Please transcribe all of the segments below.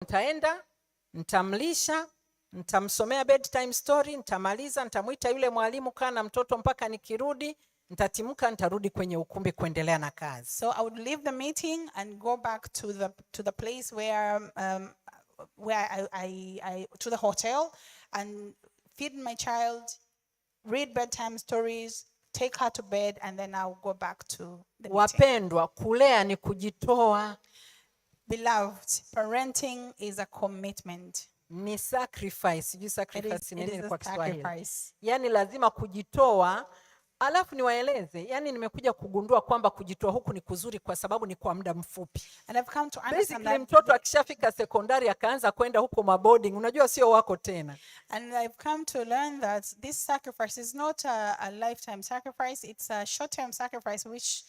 Nitaenda, nitamlisha, nitamsomea bedtime story, nitamaliza, nitamuita yule mwalimu kaa na mtoto mpaka nikirudi, nitatimuka, nitarudi kwenye ukumbi kuendelea na kazi. So I would leave the meeting and go back to the place where I to the hotel and feed my child, read bedtime stories, take her to bed, and then I'll go back to the meeting. Wapendwa, kulea ni kujitoa. Beloved, parenting is a commitment. Ni sacrifice. You sacrifice nini kwa Kiswahili? Yani lazima kujitoa. Alafu niwaeleze, yani nimekuja kugundua kwamba kujitoa huku ni kuzuri kwa sababu ni kwa muda mfupi. And I've come to understand that mtoto akishafika sekondari akaanza kwenda huko maboarding, unajua sio wako tena. And I've come to learn that this sacrifice is not a lifetime sacrifice, it's a short-term sacrifice which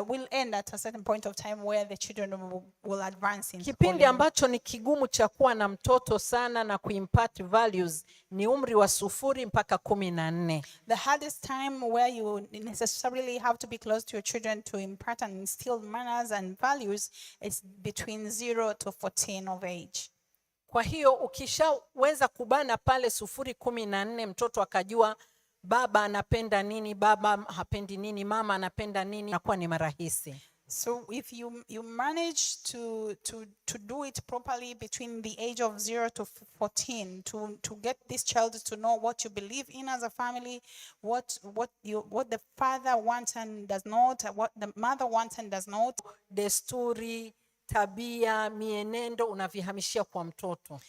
will end at a certain point of time where the children will advance in. Kipindi ambacho ni kigumu cha kuwa na mtoto sana na kuimpart values ni umri wa 0 mpaka 14. The hardest time where you necessarily have to be close to your children to impart and instill manners and values is between 0 to 14 of age. Kwa hiyo ukishaweza kubana pale 0-14 mtoto akajua baba anapenda nini, baba hapendi nini, mama anapenda nini, inakuwa ni marahisi. So if you manage to do it properly between the age of 0 to 14 to get this child to know what you believe in as a family, what the father wants and does not, what the mother wants and does not. Desturi, tabia, mienendo unavihamishia kwa mtoto.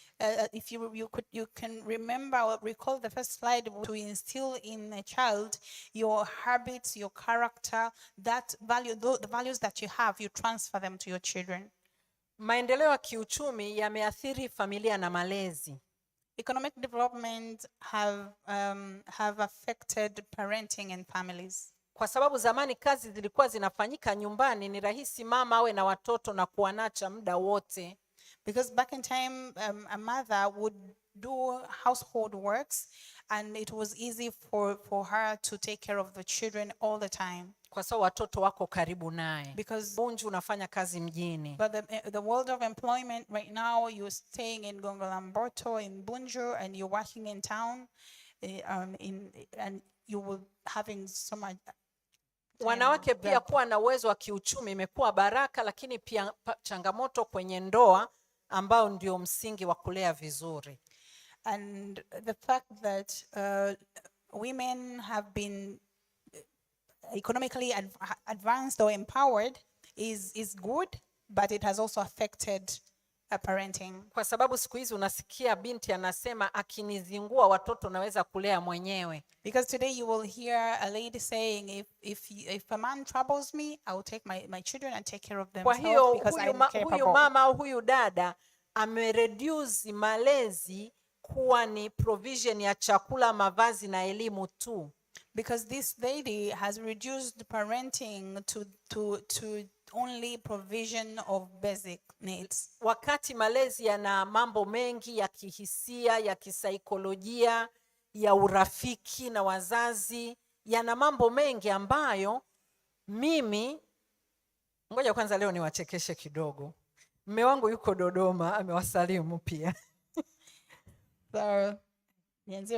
If you can remember or recall the first slide, to instill in a child your habits, your character, that value, the values that you have, you transfer them to your children. Maendeleo ya kiuchumi yameathiri familia na malezi. Economic development have affected parenting and families. Kwa sababu zamani kazi zilikuwa zinafanyika nyumbani, ni rahisi mama awe na watoto na kuanacha muda wote. Because back in time, a mother would do household works and it was easy for her to take care of the children all the time. Kwa sababu watoto wako karibu naye. Because Bunju unafanya kazi mjini. But the world of employment right now, you're staying in Gongolamboto, in Bunju, and you're working in town, and you will having so much. Wanawake pia kuwa na uwezo wa kiuchumi imekuwa baraka, lakini pia changamoto kwenye ndoa ambao ndio msingi wa kulea vizuri. And the fact that women have been economically advanced or empowered is good, but it has also affected parenting. Kwa sababu siku hizi unasikia binti anasema akinizingua watoto naweza kulea mwenyewe. Because today you will hear a lady saying, if a man troubles me, I will take my children and take care of them. Kwa hiyo because I'm capable. Huyu mama au huyu dada amereduce malezi kuwa ni provision ya chakula, mavazi na elimu tu. Because this lady has reduced parenting to only provision of basic needs. Wakati malezi yana mambo mengi ya kihisia, ya kisaikolojia, ya urafiki na wazazi, yana mambo mengi ambayo mimi, ngoja kwanza leo niwachekeshe kidogo. Mume wangu yuko Dodoma, amewasalimu pia. So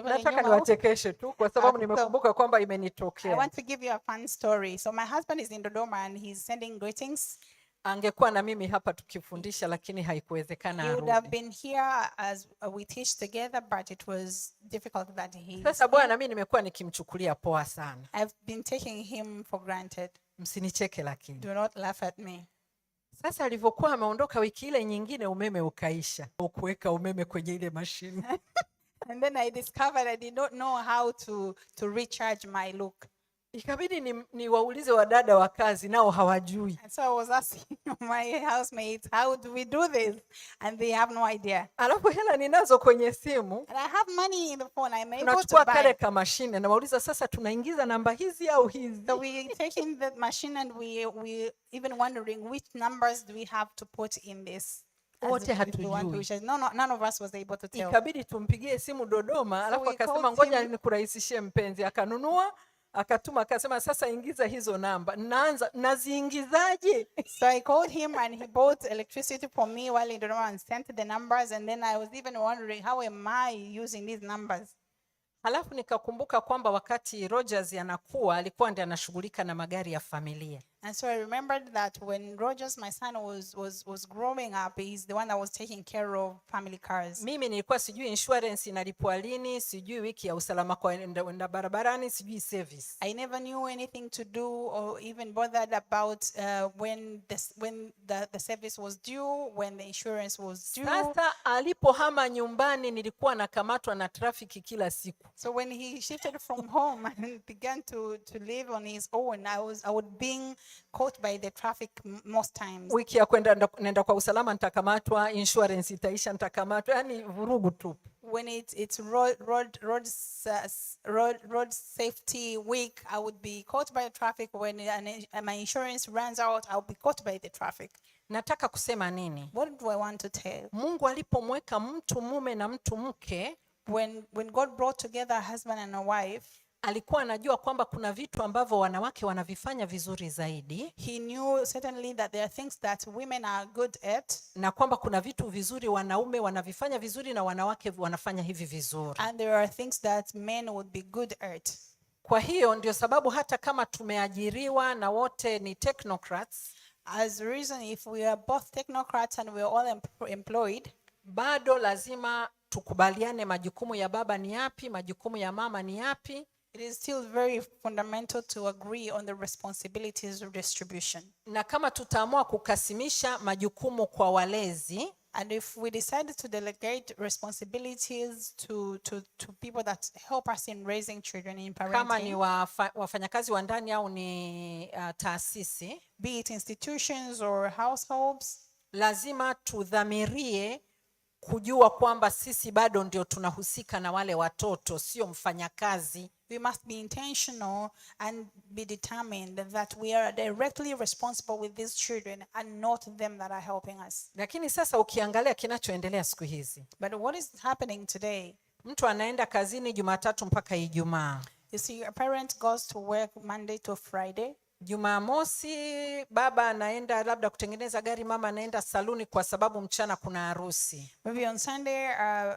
nataka niwachekeshe tu kwa sababu nimekumbuka kwamba imenitokea. I want to give you a fun story. So my husband is in Dodoma and he's sending greetings. Angekuwa na mimi hapa tukifundisha lakini haikuwezekana. He would have been here as we teach together, but it was difficult that he. Sasa bwana, mimi nimekuwa nikimchukulia poa sana. I've been taking him for granted. Msinicheke lakini. Do not laugh at me. Sasa alivyokuwa ameondoka wiki ile nyingine umeme ukaisha. Ukuweka umeme kwenye ile mashine. And then I discovered I did not know how to recharge my look. Ikabidi niwaulize wadada wa kazi nao hawajui. And so I was asking my housemates, how do we do this? And they have no idea. Alafu hela ninazo kwenye simu. And I have money in the phone. I'm able to buy. Tunachukua kale ka mashine na wauliza sasa tunaingiza namba hizi au hizi. So we take in the machine and we even wondering which numbers do we have to put in this. Wote hatujui. None of us was able to tell. Ikabidi tumpigie simu Dodoma, alafu akasema ngoja nikurahisishie mpenzi, akanunua Akatuma akasema, sasa ingiza hizo namba. Naziingizaje? So I called him and he bought electricity for me while in Dodoma and sent the numbers. And then I was even wondering, how am I using these numbers? Halafu nikakumbuka kwamba wakati Rogers anakuwa alikuwa ndiye anashughulika na magari ya familia. And so I remembered that when Rogers, my son, was growing up, he's the one that was taking care of family cars. Mimi nilikuwa sijui insurance inalipwa lini, sijui wiki ya usalama kwa enda barabarani, sijui service. I never knew anything to do or even bothered about when the service was due, when the insurance was due. Sasa alipohama nyumbani nilikuwa nakamatwa na trafiki kila siku. So when he shifted from home and began to live on his own, I would being caught by the traffic most times. Wiki ya nenda kwa usalama nitakamatwa, insurance itaisha nitakamatwa, yani vurugu tu. When it's road safety week, I would be caught by traffic. When my insurance runs out, I'll be caught by the traffic. Nataka kusema nini? What do I want to tell? Mungu alipomweka mtu mume na mtu mke, when God brought together a husband and a wife, alikuwa anajua kwamba kuna vitu ambavyo wanawake wanavifanya vizuri zaidi. He knew certainly that there are things that women are good at. Na kwamba kuna vitu vizuri wanaume wanavifanya vizuri na wanawake wanafanya hivi vizuri. And there are things that men would be good at. Kwa hiyo ndio sababu hata kama tumeajiriwa na wote ni technocrats, as a reason if we are both technocrats and we are all employed, bado lazima tukubaliane majukumu ya baba ni yapi, majukumu ya mama ni yapi. It is still very fundamental to agree on the responsibilities of distribution. Na kama tutaamua kukasimisha majukumu kwa walezi, and if we decide to delegate responsibilities to people that help us in raising children, in parenting, kama ni wafanyakazi wa ndani au ni taasisi, be it institutions or households, lazima tudhamirie kujua kwamba sisi bado ndio tunahusika na wale watoto, sio mfanyakazi. We must be intentional and be determined that we are directly responsible with these children and not them that are helping us. Lakini sasa ukiangalia kinachoendelea siku hizi, but what is happening today? Mtu anaenda kazini Jumatatu mpaka Ijumaa. You see, a parent goes to work Monday to Friday. Jumamosi baba anaenda labda kutengeneza gari, mama anaenda saluni kwa sababu mchana kuna harusi. Maybe on Sunday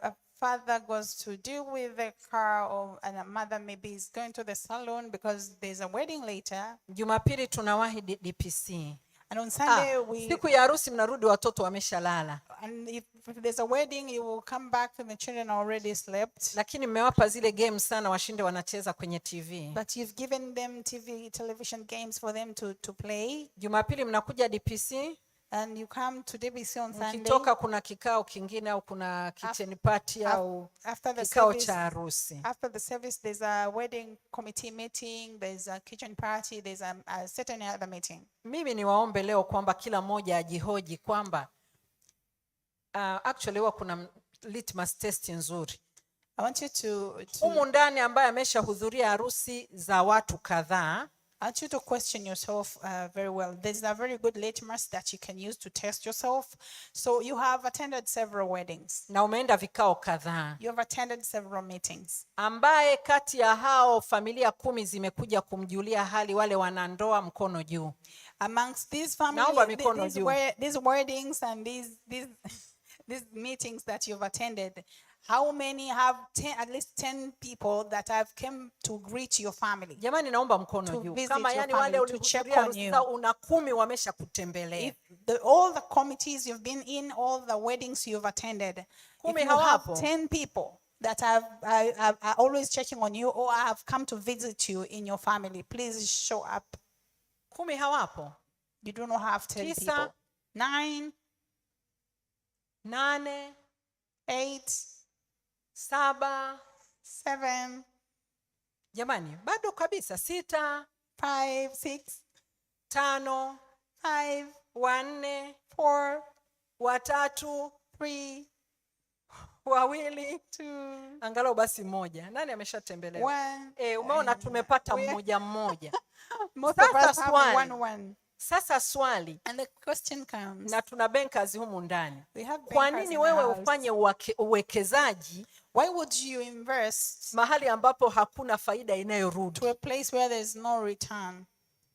a father goes to deal with the car, and a mother maybe is going to the salon because there's a wedding later. Jumapili tunawahi DPC. And on Sunday siku ya harusi mnarudi watoto wameshalala. And if there's a wedding, you will come back and the children already slept. Lakini mmewapa zile games sana washinde wanacheza kwenye TV. But you've given them television games for them to play. Jumapili mnakuja DPC. And you come to DPC on Sunday. Mkitoka kuna kikao kingine au kuna kitchen party au kikao cha harusi. After the service there's a wedding committee meeting, there's a kitchen party, there's a certain other meeting. Mimi niwaombe leo kwamba kila mmoja ajihoji kwamba actually huwa kuna litmus test nzuri. I want you to humu ndani ambaye ameshahudhuria harusi za watu kadhaa, I want you to question yourself very well. There's a very good litmus that you can use to test yourself. So you have attended several weddings. Na umeenda vikao kadhaa. You have attended several meetings. Ambaye kati ya hao familia 10 zimekuja kumjulia hali wale wanandoa, mkono juu. Amongst these families, these weddings and these meetings that you've attended, how many have at least 10 people that have come to greet your family? Jamani naomba mkono juu. Kama yani wale ulihudhuria una 10 wamesha kutembelea. All the committees you've been in, all the weddings you've attended, if you have 10 people that are always checking on you or have come to visit you in your family, please show up. 10 hawapo. You do not have 10 people. 9, 8, 7. Jamani, bado kabisa. 6, 5, 6, 5, 5, 4, 4, 3, 3, 2, 2, angalau basi mmoja. Nani ameshatembelea? 1. Umeona tumepata mmoja. Most of us have one. Sasa swali, and the question comes, na tuna bankers humu ndani. We have Kwa nini wewe ufanye uwekezaji Why would you invest mahali ambapo hakuna faida inayorudi? to a place where there's no return?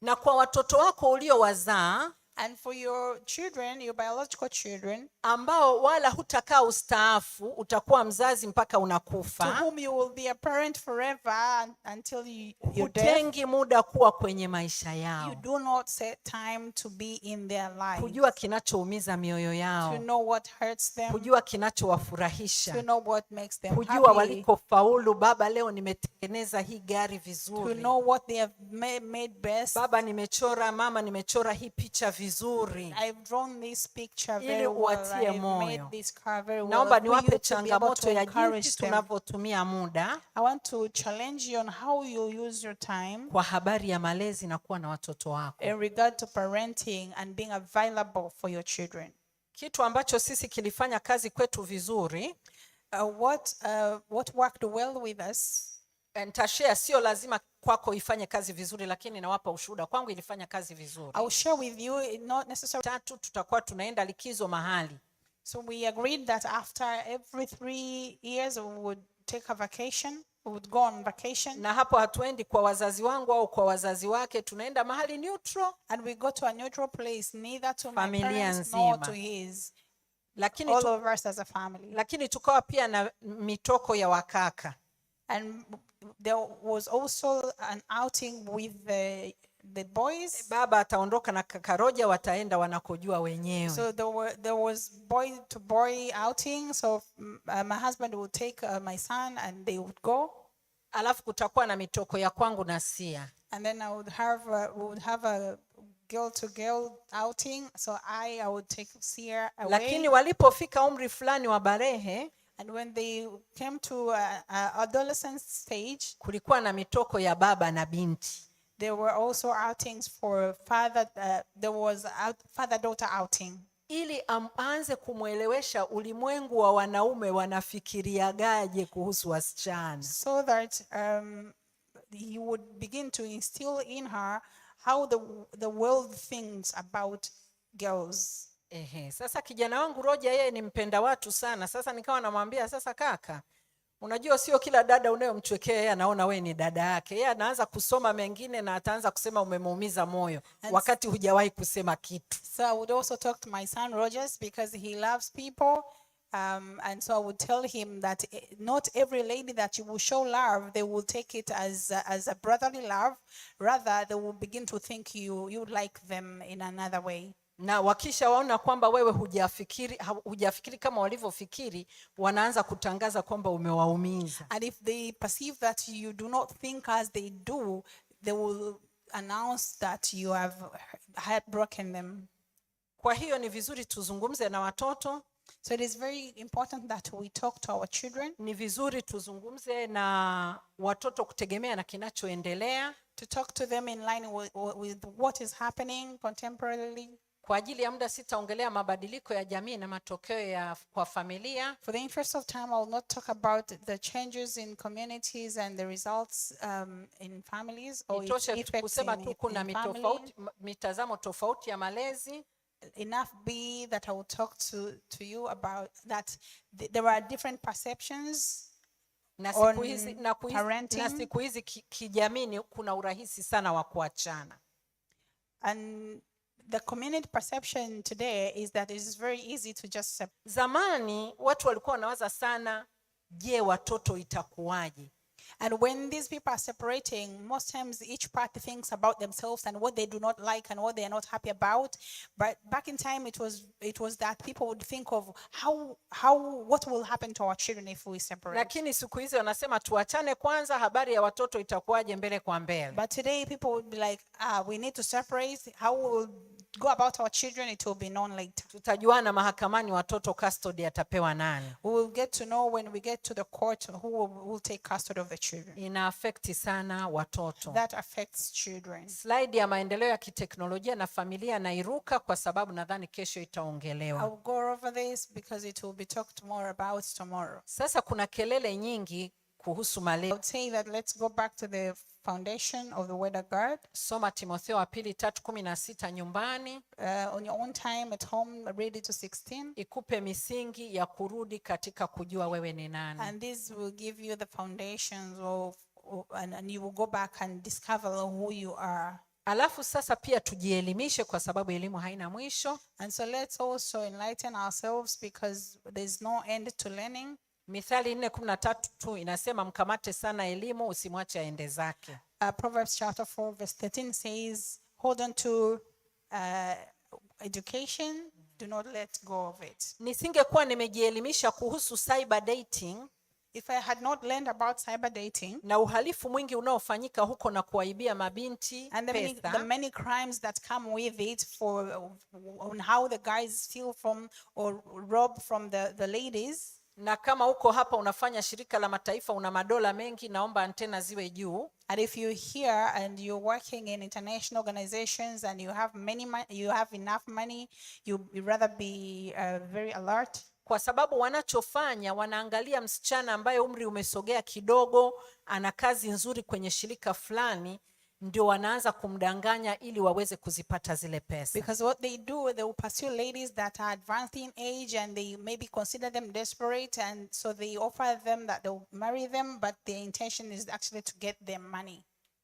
Na kwa watoto wako uliowazaa, And for your children, your biological children, ambao wala hutakaa ustaafu, utakuwa mzazi mpaka to unakufa, whom you will be a parent forever until your death, hutengi muda kuwa kwenye maisha you yao, do not set time to be in their lives, kujua kinachoumiza mioyo to yao, know what hurts them, kujua to kinachowafurahisha, know what makes them kujua happy, walikofaulu. Baba, leo nimetengeneza hii gari to vizuri. know what they have made best. Baba, nimechora, mama, nimechora hii picha vizuri. I've drawn this picture Ili very well. uwatie I've made moyo. this car very well. Naomba For you niwape to be able changamoto to ya encourage jinsi them. tunavyotumia muda I want to challenge you on how you use your time kwa habari ya malezi na kuwa na watoto wako. in regard to parenting and being available for your children. Kitu ambacho sisi kilifanya kazi kwetu vizuri, What worked well with us, nitashare, sio lazima kwako ifanye kazi vizuri, lakini nawapa ushuhuda. Kwangu ilifanya kazi vizuri. I'll share with you, not necessarily. 3 tutakuwa tunaenda likizo mahali. So we agreed that after every 3 years we would take a vacation. We would go on vacation. Na hapo hatuendi kwa wazazi wangu au kwa wazazi wake, tunaenda mahali neutral. And we go to a neutral place, neither to my Familia parents nor nzima. to his. Lakini All of us as a family. lakini tukawa pia na mitoko ya wakaka. And there was also an outing with the boys. Baba ataondoka na kaka Roja, wataenda wanakojua wenyewe. So there was boy to boy outing. So my husband would take my son and they would go. Alafu kutakuwa na mitoko ya kwangu na Sia. And then we would have a girl to girl outing. So I would take Sia away. Lakini walipofika umri fulani wa barehe, And when they came to adolescent stage, kulikuwa na mitoko ya baba na binti. there were also outings for father. There was father-daughter outing. Ili aanze kumwelewesha ulimwengu wa wanaume wanafikiriagaje kuhusu wasichana. So that he would begin to instill in her how the world thinks about girls. Sasa kijana wangu Roja yeye ni mpenda watu sana. Sasa nikawa namwambia, sasa kaka, unajua sio kila dada unayomchwekea yeye anaona wewe ni dada yake. Yeye anaanza kusoma mengine na ataanza kusema umemuumiza moyo wakati hujawahi kusema kitu. So I would also talk to my son Rogers because he loves people. And so I would tell him that not every lady that you will show love, they will take it as a brotherly love. Rather, they will begin to think you like them in another way. Na wakisha waona kwamba wewe hujafikiri kama walivyofikiri, wanaanza kutangaza kwamba umewaumiza. And if they perceive that you do not think as they do, they will announce that you have heartbroken them. Kwa hiyo ni vizuri tuzungumze na watoto. So it is very important that we talk to our children. Ni vizuri tuzungumze na watoto kutegemea na kinachoendelea. To talk to them in line with what is happening contemporarily. Kwa ajili ya muda sitaongelea mabadiliko ya jamii na matokeo kwa familia. For the interest of time, I will not talk about the changes in communities and the results in families or its effects in family. Mitazamo tofauti ya malezi. Enough be that I will talk to you about that there are different perceptions on parenting. Na siku hizi kijamii kuna urahisi sana wa kuachana. And the community perception today is that it is very easy to just separate. Zamani watu walikuwa wanawaza sana, je, watoto itakuwaje? And when these people are separating, most times each party thinks about themselves and what they do not like and what they are not happy about. But back in time, it was that people would think of what will happen to our children if we separate. Lakini siku hizi wanasema tuachane kwanza, habari ya watoto itakuwaje mbele kwa mbele. But today people would be like, we need to separate. How we will go about our children, it will be known later. Tutajuana mahakamani watoto custody atapewa nani. We will get to know when we get to the court who will take custody of the children. Ina affect sana watoto. That affects children. Slide ya maendeleo ya kiteknolojia na familia nairuka kwa sababu nadhani kesho itaongelewa. I will go over this because it will be talked more about tomorrow. Sasa kuna kelele nyingi kuhusu malezi. I would say that let's go back to the foundation of the word of God. Soma Timotheo wa pili 3:16 nyumbani. On your own time at home, read it to 16. Ikupe misingi ya kurudi katika kujua wewe ni nani. And this will give you the foundations and you will go back and discover who you are. Alafu sasa pia tujielimishe kwa sababu elimu haina mwisho. And so let's also enlighten ourselves because there's no end to learning. Mithali 4:13 inasema mkamate sana elimu usimwache aende zake. Proverbs chapter 4 verse 13 says, hold on to education, do not let go of it. Nisingekuwa nimejielimisha kuhusu cyber dating, if I had not learned about cyber dating na uhalifu mwingi unaofanyika huko na kuwaibia mabinti and pesa, the many crimes that come with it on how the guys steal from or rob from the ladies. Na kama uko hapa unafanya shirika la mataifa una madola mengi, naomba antena ziwe juu. And if you're here and you're working in international organizations and you have enough money, you'd rather be very alert. Kwa sababu wanachofanya wanaangalia msichana ambaye umri umesogea kidogo, ana kazi nzuri kwenye shirika fulani, ndio wanaanza kumdanganya ili waweze kuzipata zile pesa. Because what they do, they will pursue ladies that are advanced in age and they maybe consider them desperate, and so they offer them that they'll marry them, but their intention is actually to get them money.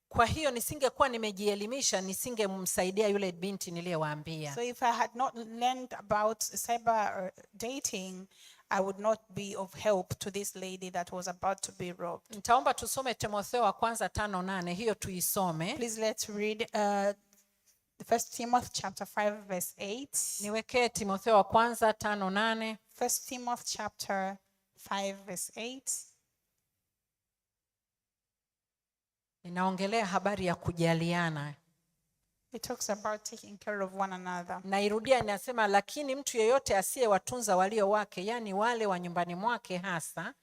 Kwa hiyo nisingekuwa nimejielimisha, nisingemsaidia yule binti niliyewaambia. So if I had not learned about cyber dating, I would not be of help to this lady that was about to be robbed. Nitaomba tusome Timotheo wa kwanza 5:8, hiyo tuisome. Please let's read 1 Timothy chapter 5 verse 8. Niwekee Timotheo wa kwanza 5:8. 1 Timothy chapter 5 verse 8. Inaongelea habari ya kujaliana. It talks about taking care of one another. Nairudia, inasema lakini mtu yeyote asiyewatunza walio wake, yani wale wa nyumbani mwake hasa,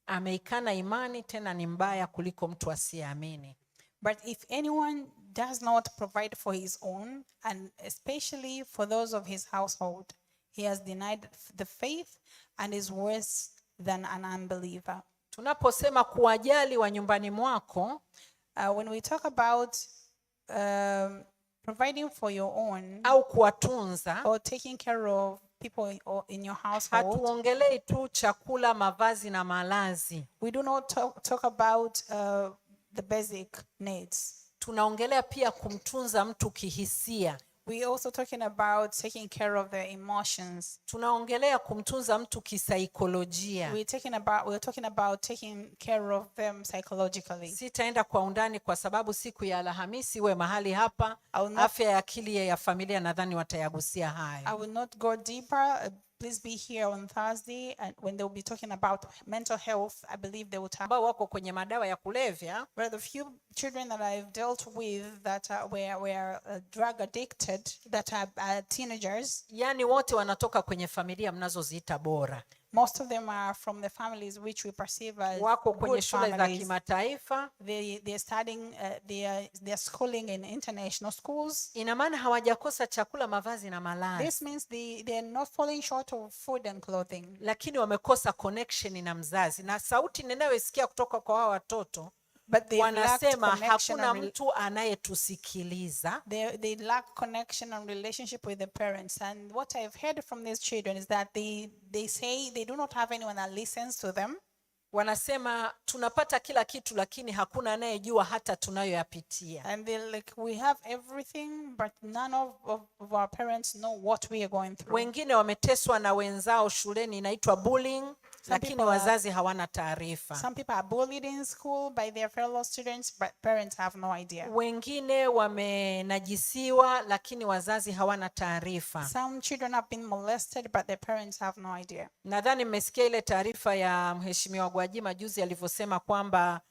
ameikana imani, tena ni mbaya kuliko mtu asiyeamini. But if anyone does not provide for his own, and especially for those of his household, he has denied the faith and is worse than an unbeliever. Tunaposema kuwajali wa nyumbani mwako, when we talk about providing for your own au kuwatunza, or taking care of people in your household, hatuongelei tu chakula, mavazi na malazi. We do not talk about the basic needs. Tunaongelea pia kumtunza mtu kihisia. We also talking about taking care of their emotions. Tunaongelea kumtunza mtu kisaikolojia. We're talking about taking care of them psychologically. Sitaenda kwa undani kwa sababu siku ya Alhamisi we mahali hapa, afya ya akili ya familia nadhani watayagusia hayo. I will not go deeper. Please be here on Thursday, and when they will be talking about mental health, I believe they will talk about wako kwenye madawa ya kulevya. But the few children that I've dealt with that were drug addicted, that are teenagers. Yani wote wanatoka kwenye familia mnazoziita bora. Most of them are from the families which we perceive as wako kwenye shule za kimataifa. They're studying, they're schooling in international schools. Ina maana hawajakosa chakula, mavazi na malazi. This means they're not falling short of food and clothing. Lakini wamekosa connection na mzazi. Na sauti ninayosikia kutoka kwa hao watoto, wanasema hakuna mtu anayetusikiliza. They lack connection and relationship with the parents. And what I've heard from these children is that they say they do not have anyone that listens to them. Wanasema tunapata kila kitu lakini hakuna anayejua hata tunayoyapitia. And they're like, we have everything but none of our parents know what we are going through. Wengine wameteswa na wenzao shuleni, inaitwa bullying, lakini wazazi hawana taarifa. Some people are bullied in school by their fellow students but parents have no idea. Wengine wamenajisiwa lakini wazazi hawana taarifa. Some children have been molested but their parents have no idea. Nadhani mmesikia ile taarifa ya Mheshimiwa Gwajima juzi alivyosema kwamba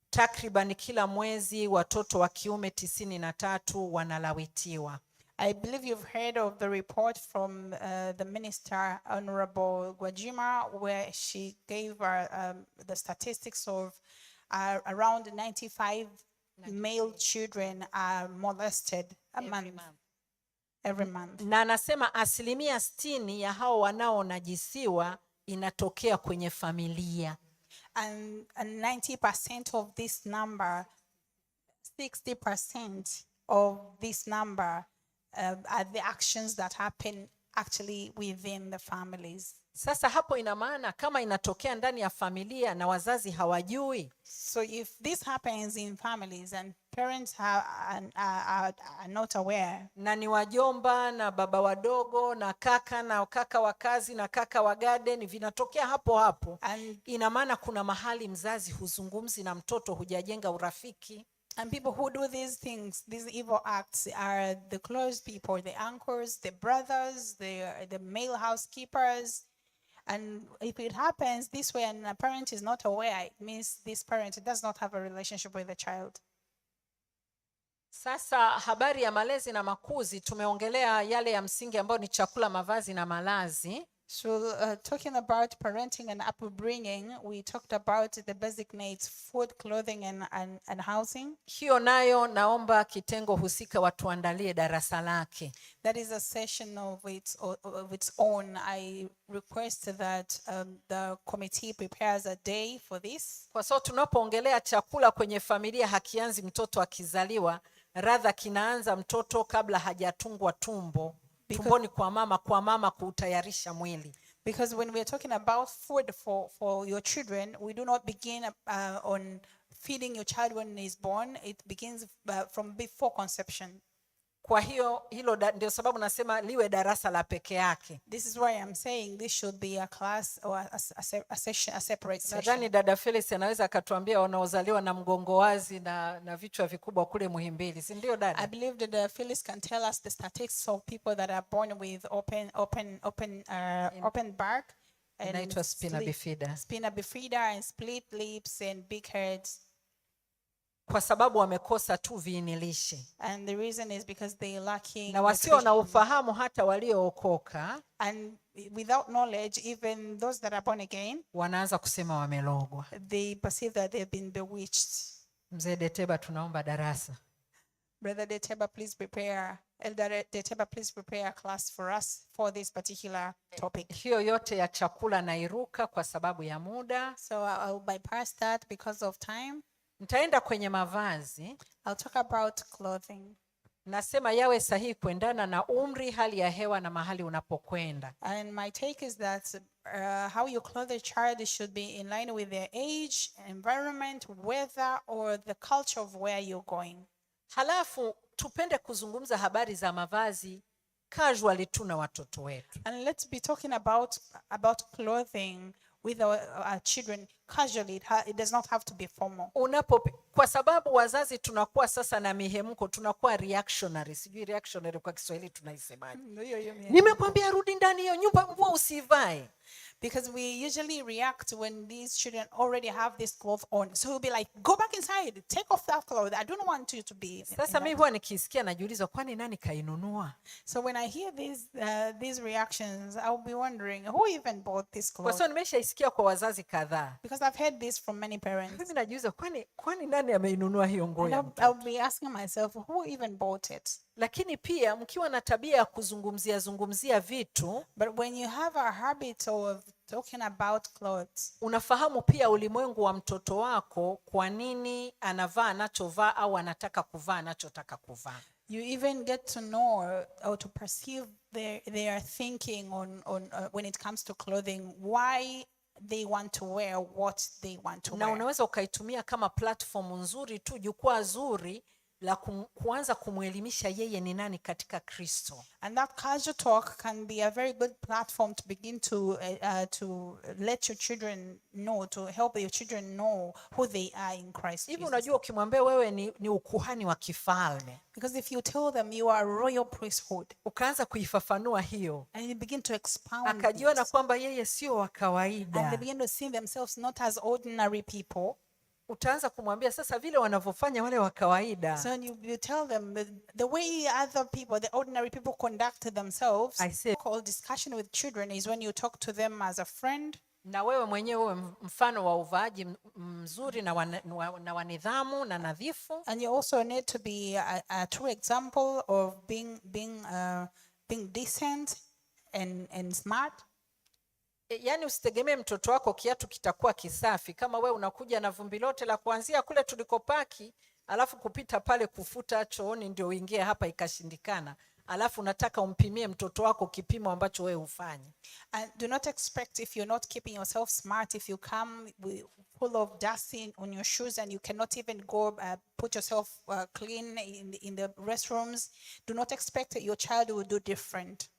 takriban kila mwezi watoto wa kiume 93 wanalawitiwa. I believe you've heard of the report from the Minister, Honorable Gwajima, where she gave the statistics of around 95 male children are molested every month. Na anasema 60% ya hao wanaonajisiwa inatokea kwenye familia. And 90% of this number 60% of this number are the actions that happen actually within the families. Sasa hapo ina maana kama inatokea ndani ya familia na wazazi hawajui, So if this happens in families and parents are not aware, na ni wajomba na baba wadogo na kaka wa kazi na kaka wa garden, vinatokea hapo hapo, ina maana kuna mahali mzazi huzungumzi na mtoto, hujajenga urafiki. And people who do these things, these evil acts, are the close people, the uncles, the brothers, the male housekeepers. And if it happens this way and a parent is not aware, it means this parent does not have a relationship with the child. Sasa habari ya malezi na makuzi, tumeongelea yale ya msingi ambayo ni chakula, mavazi na malazi. So talking about parenting and upbringing, we talked about the basic needs: food, clothing, and housing. Hiyo nayo naomba kitengo husika watuandalie darasa lake. That is a session of its own. I request that the committee prepares a day for this. Kwa sababu tunapoongelea chakula kwenye familia hakianzi mtoto akizaliwa, rather kinaanza mtoto kabla hajatungwa tumbo. Tumboni kwa mama kuutayarisha mwili. Because when we are talking about food for your children, we do not begin on feeding your child when he is born. It begins from before conception. Kwa hiyo hilo ndio sababu nasema liwe darasa la peke yake. This is why I'm saying this should be a class or a separate session. Nadhani dada Felix anaweza akatuambia wanaozaliwa na mgongo wazi na vichwa vikubwa kule Muhimbili, si ndio dada? I believe that Phyllis can tell us the statistics of people that are born with open back and spina bifida and split lips and big heads. Kwa sababu wamekosa tu viinilishe. And the reason is because they lacking. Na wasio na ufahamu hata waliookoka, and without knowledge, even those that are born again, wanaanza kusema wamelogwa. They perceive that they've been bewitched. Mzee Deteba, tunaomba darasa. Brother Deteba, please prepare. Elder Deteba, please prepare a class for us for this particular topic. Hiyo yote ya chakula nairuka kwa sababu ya muda. So I'll bypass that because of time. Nitaenda kwenye mavazi. I'll talk about clothing. Nasema yawe sahihi kuendana na umri, hali ya hewa na mahali unapokwenda. And my take is that how you clothe a child should be in line with their age, environment, weather, or the culture of where you're going. Halafu tupende kuzungumza habari za mavazi casually tu na watoto wetu. And let's be talking about clothing with our children casually. It does not have to be formal. Kwa sababu wazazi tunakuwa sasa na mihemko, tunakuwa reactionary. Sijui reactionary kwa Kiswahili tunaisemaje? Nimekwambia rudi ndani hiyo nyumba, nguo usivae. Because we usually react when these children already have this cloth on. So we'll be like, go back inside, take off that cloth. I don't want you to be. Sasa mimi huwa nikisikia najiuliza kwani nani kainunua? So when I hear these reactions, I'll be wondering who even bought this cloth. Kwa sababu nimeshaisikia kwa wazazi kadhaa. Because I've heard this from many parents. Mimi najiuliza kwani nani ameinunua hiyo nguo? I'll be asking myself who even bought it. Lakini pia mkiwa na tabia ya kuzungumzia vitu, but when you have a habit of talking about clothes, unafahamu pia ulimwengu wa mtoto wako, kwa nini anavaa anachovaa au anataka kuvaa anachotaka kuvaa. You even get to know or to perceive their thinking on when it comes to clothing, why they want to wear what they want to wear. Na unaweza ukaitumia kama platform nzuri tu, jukwaa zuri la kuanza kumuelimisha yeye ni nani katika Kristo. And that casual talk can be a very good platform to begin to let your children know, to help your children know who they are in Christ. Hivi unajua ukimwambia wewe ni ukuhani wa kifalme. Because if you tell them you are a royal priesthood, ukaanza kuifafanua hiyo, and you begin to expound, akajiona kwamba yeye sio wa kawaida, and they begin to see themselves not as ordinary people, utaanza kumwambia sasa vile wanavyofanya wale wa kawaida. So you tell them the way other people, the ordinary people, conduct themselves. I say, called discussion with children is when you talk to them as a friend. Na wewe mwenyewe mfano wa uvaaji mzuri na wa nidhamu na nadhifu. And you also need to be a true example of being decent and smart. Yani usitegemee mtoto wako kiatu kitakuwa kisafi kama we unakuja na vumbi lote la kuanzia kule tulikopaki, alafu kupita pale kufuta chooni ndio uingie hapa ikashindikana, alafu unataka umpimie mtoto wako kipimo ambacho we hufanye. And do not expect, if you're not keeping yourself smart, if you come full of dust on your shoes and you cannot even go put yourself clean in the restrooms, do not expect that your child will do different.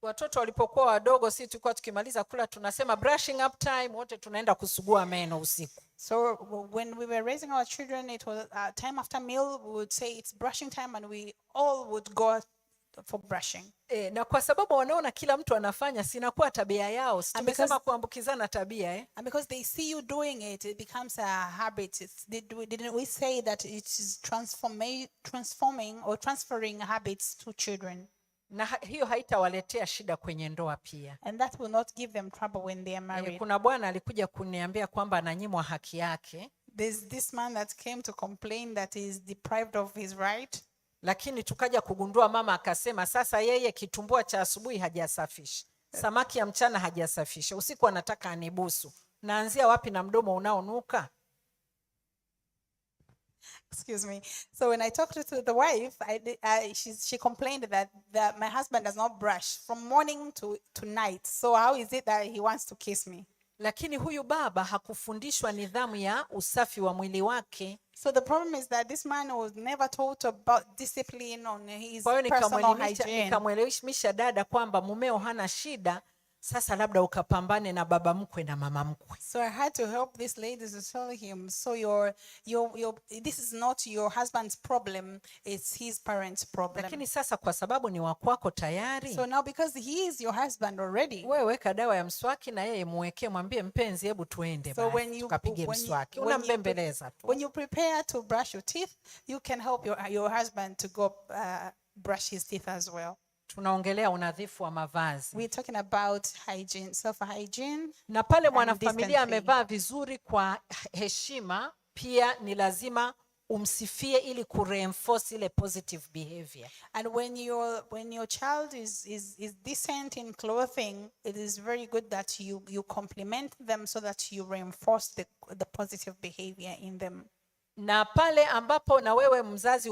Watoto walipokuwa wadogo, si tulikuwa tukimaliza kula tunasema brushing up time, wote tunaenda kusugua meno usiku. So when we were raising our children, it was time after meal, we would say it's brushing time and we all would go for brushing. Na kwa sababu wanaona kila mtu anafanya, sinakuwa tabia yao. Tumesema kuambukizana tabia And because they see you doing it, it becomes a habit. Didn't we say that it is transforming or transferring habits to children? Na hiyo haitawaletea shida kwenye ndoa pia. And that will not give them trouble when they are married. Kuna bwana alikuja kuniambia kwamba ananyimwa haki yake. There's this man that came to complain that he is deprived of his right. Lakini tukaja kugundua mama akasema sasa yeye kitumbua cha asubuhi hajasafisha, samaki ya mchana hajasafisha, usiku anataka anibusu. Naanzia wapi na mdomo unaonuka? Excuse me. So when I talked to the wife, she complained that my husband does not brush from morning to night. So how is it that he wants to kiss me? Lakini huyu baba hakufundishwa nidhamu ya usafi wa mwili wake. So the problem is that this man was never taught about discipline on his personal hygiene. Nikamwelimisha dada kwamba mumeo hana shida, sasa labda ukapambane na baba mkwe na mama mkwe. So I had to help this lady to tell him, so this is not your husband's problem, it's his parents' problem. Lakini sasa kwa sababu ni wakwako tayari, so now because he is your husband already, wewe weka dawa ya mswaki na yeye muwekee, mwambie mpenzi hebu tuende basi tukapige mswaki. Unambembeleza tu. When you prepare to brush your teeth, you can help your husband to go brush his teeth as well. Tunaongelea unadhifu wa mavazi. We're talking about hygiene, self-hygiene. Na pale mwanafamilia amevaa vizuri kwa heshima, pia ni lazima umsifie ili kureinforce ile positive behavior. And when your child is decent in clothing, it is very good that you compliment them so that you reinforce the positive behavior in them. Na pale ambapo na wewe mzazi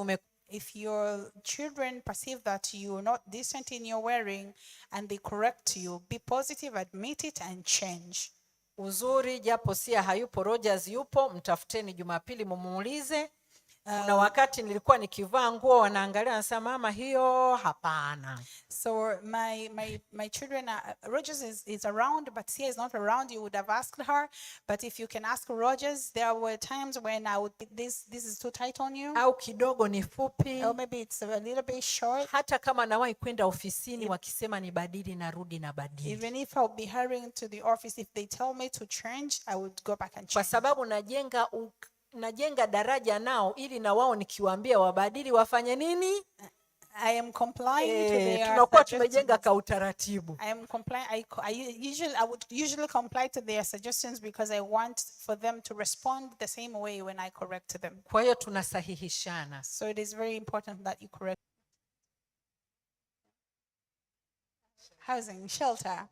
if your children perceive that you're not decent in your wearing and they correct you, be positive, admit it and change. Uzuri japo sia hayupo, Rogers yupo, mtafuteni Jumapili mumuulize. Kuna wakati nilikuwa nikivaa nguo wanaangalia wanasema mama hiyo hapana. So my children Rogers is around, but Sia is not around. You would have asked her, but if you can ask Rogers, there were times when I would this is too tight on you, au kidogo ni fupi, or maybe it's a little bit short. Hata kama nawahi kwenda ofisini wakisema ni badili narudi na badili. Even if I'll be hurrying to the office, if they tell me to change, I would go back and change. Kwa sababu najenga daraja nao ili na wao nikiwaambia wabadili wafanye nini? I am complying to their tunakuwa tumejenga ka utaratibu. I am complying. I would usually comply to their suggestions because I want for them to respond the same way when I correct them. Kwa hiyo tunasahihishana. So it is very important that you correct. Housing, shelter.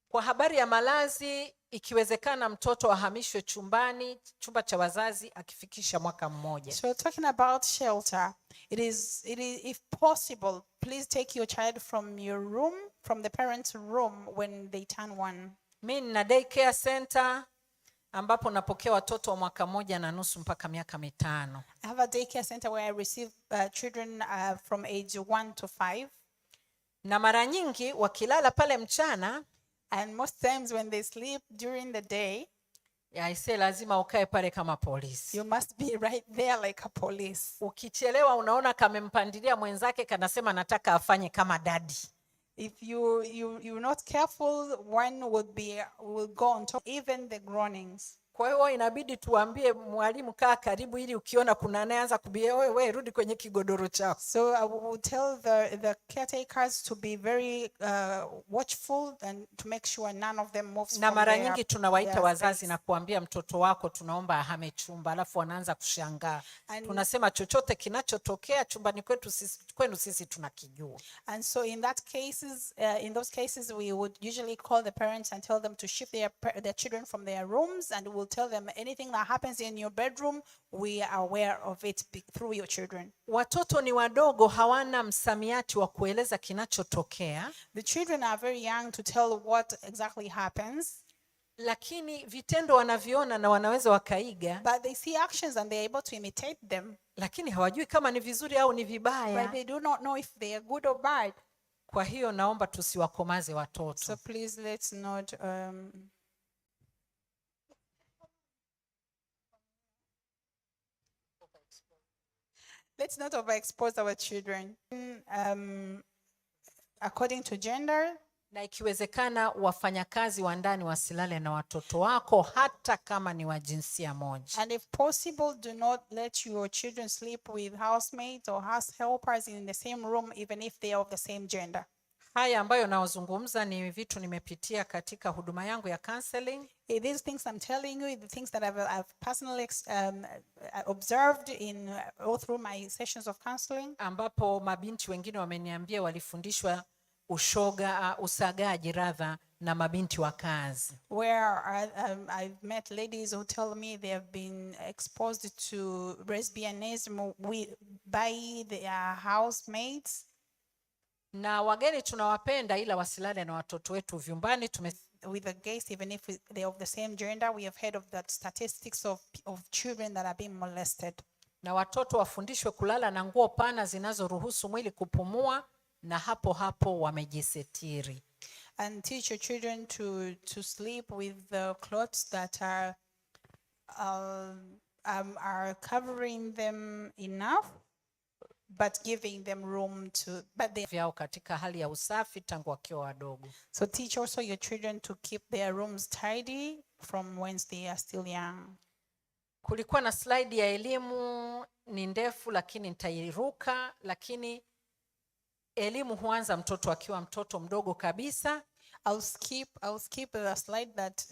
Kwa habari ya malazi, ikiwezekana mtoto ahamishwe chumba cha wazazi akifikisha mwaka mmoja. So talking about shelter, it is if possible, please take your child from your room, from the parents' room when they turn 1. Mimi nina daycare center ambapo napokea watoto wa mwaka mmoja na nusu mpaka miaka 5. I have a daycare center where I receive children from age 1 to 5. Na mara nyingi wakilala pale mchana, and most times when they sleep during the day, lazima ukae pale kama polisi. You must be right there like a police. Ukichelewa unaona kamempandilia mwenzake kanasema nataka afanye kama daddy. If you're not careful, one will go on top, even the groanings. Kwa hiyo inabidi tuambie mwalimu kaa karibu, ili ukiona kuna anayeanza kubia wewe rudi kwenye kigodoro chako. So I will tell the caretakers to be very watchful and to make sure none of them moves Na from mara their nyingi tunawaita wazazi space. na kuambia mtoto wako tunaomba ahame chumba, alafu wanaanza kushangaa. And- Tunasema chochote kinachotokea chumbani kwetu sisi, kwenu sisi tunakijua. And so in those cases, we would usually call the parents and tell them to shift their children from their rooms, and we'll tell them anything that happens in your bedroom, we are aware of it through your children. Watoto ni wadogo, hawana msamiati wa kueleza kinachotokea. The children are very young to tell what exactly happens. Lakini vitendo wanaviona na wanaweza wakaiga. But they see actions and they're able to imitate them. Lakini hawajui kama ni vizuri au ni vibaya. But they do not know if they are good or bad. Kwa hiyo naomba tusiwakomaze watoto. So please let's not overexpose our children according to gender. Na ikiwezekana wafanyakazi wa ndani wasilale na watoto wako hata kama ni wa jinsia moja. And if possible, do not let your children sleep with housemates or house helpers in the same room, even if they are of the same gender. Haya ambayo naozungumza ni vitu nimepitia katika huduma yangu ya counseling. These things I'm telling you, the things that I've personally observed all through my sessions of counseling. Ambapo mabinti wengine wameniambia walifundishwa usagaji na mabinti wa kazi. Where I've met ladies who tell me they have been exposed to lesbianism by their housemates. Na wageni tunawapenda, ila wasilale na watoto wetu vyumbani. With the guests, even if they're of the same gender, we have heard of that statistics of children that are being molested. Na watoto wafundishwe kulala na nguo pana zinazoruhusu mwili kupumua, na hapo hapo wamejisetiri. And teach your children to sleep with the clothes that are covering them enough, but giving them room to, but they vyao katika hali ya usafi tangu wakiwa wadogo. So teach also your children to keep their rooms tidy from when they are still young. Kulikuwa na slide ya elimu, ni ndefu lakini nitairuka. Lakini elimu huanza mtoto akiwa mtoto mdogo kabisa. I'll skip the slide that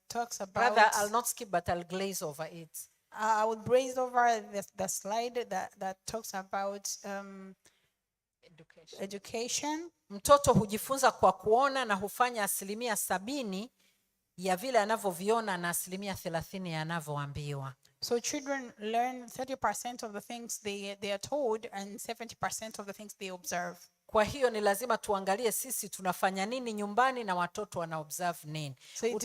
talks about. Rather, I'll not skip, but I'll glaze over it. I would graze over the slide that talks about education. Mtoto hujifunza kwa kuona na hufanya 70% ya vile anavyoviona na 30% yanavyoambiwa. So children learn 30% of the things they are told and 70% of the things they observe. Kwa hiyo ni lazima tuangalie sisi tunafanya nini nyumbani na watoto wana observe nini. So it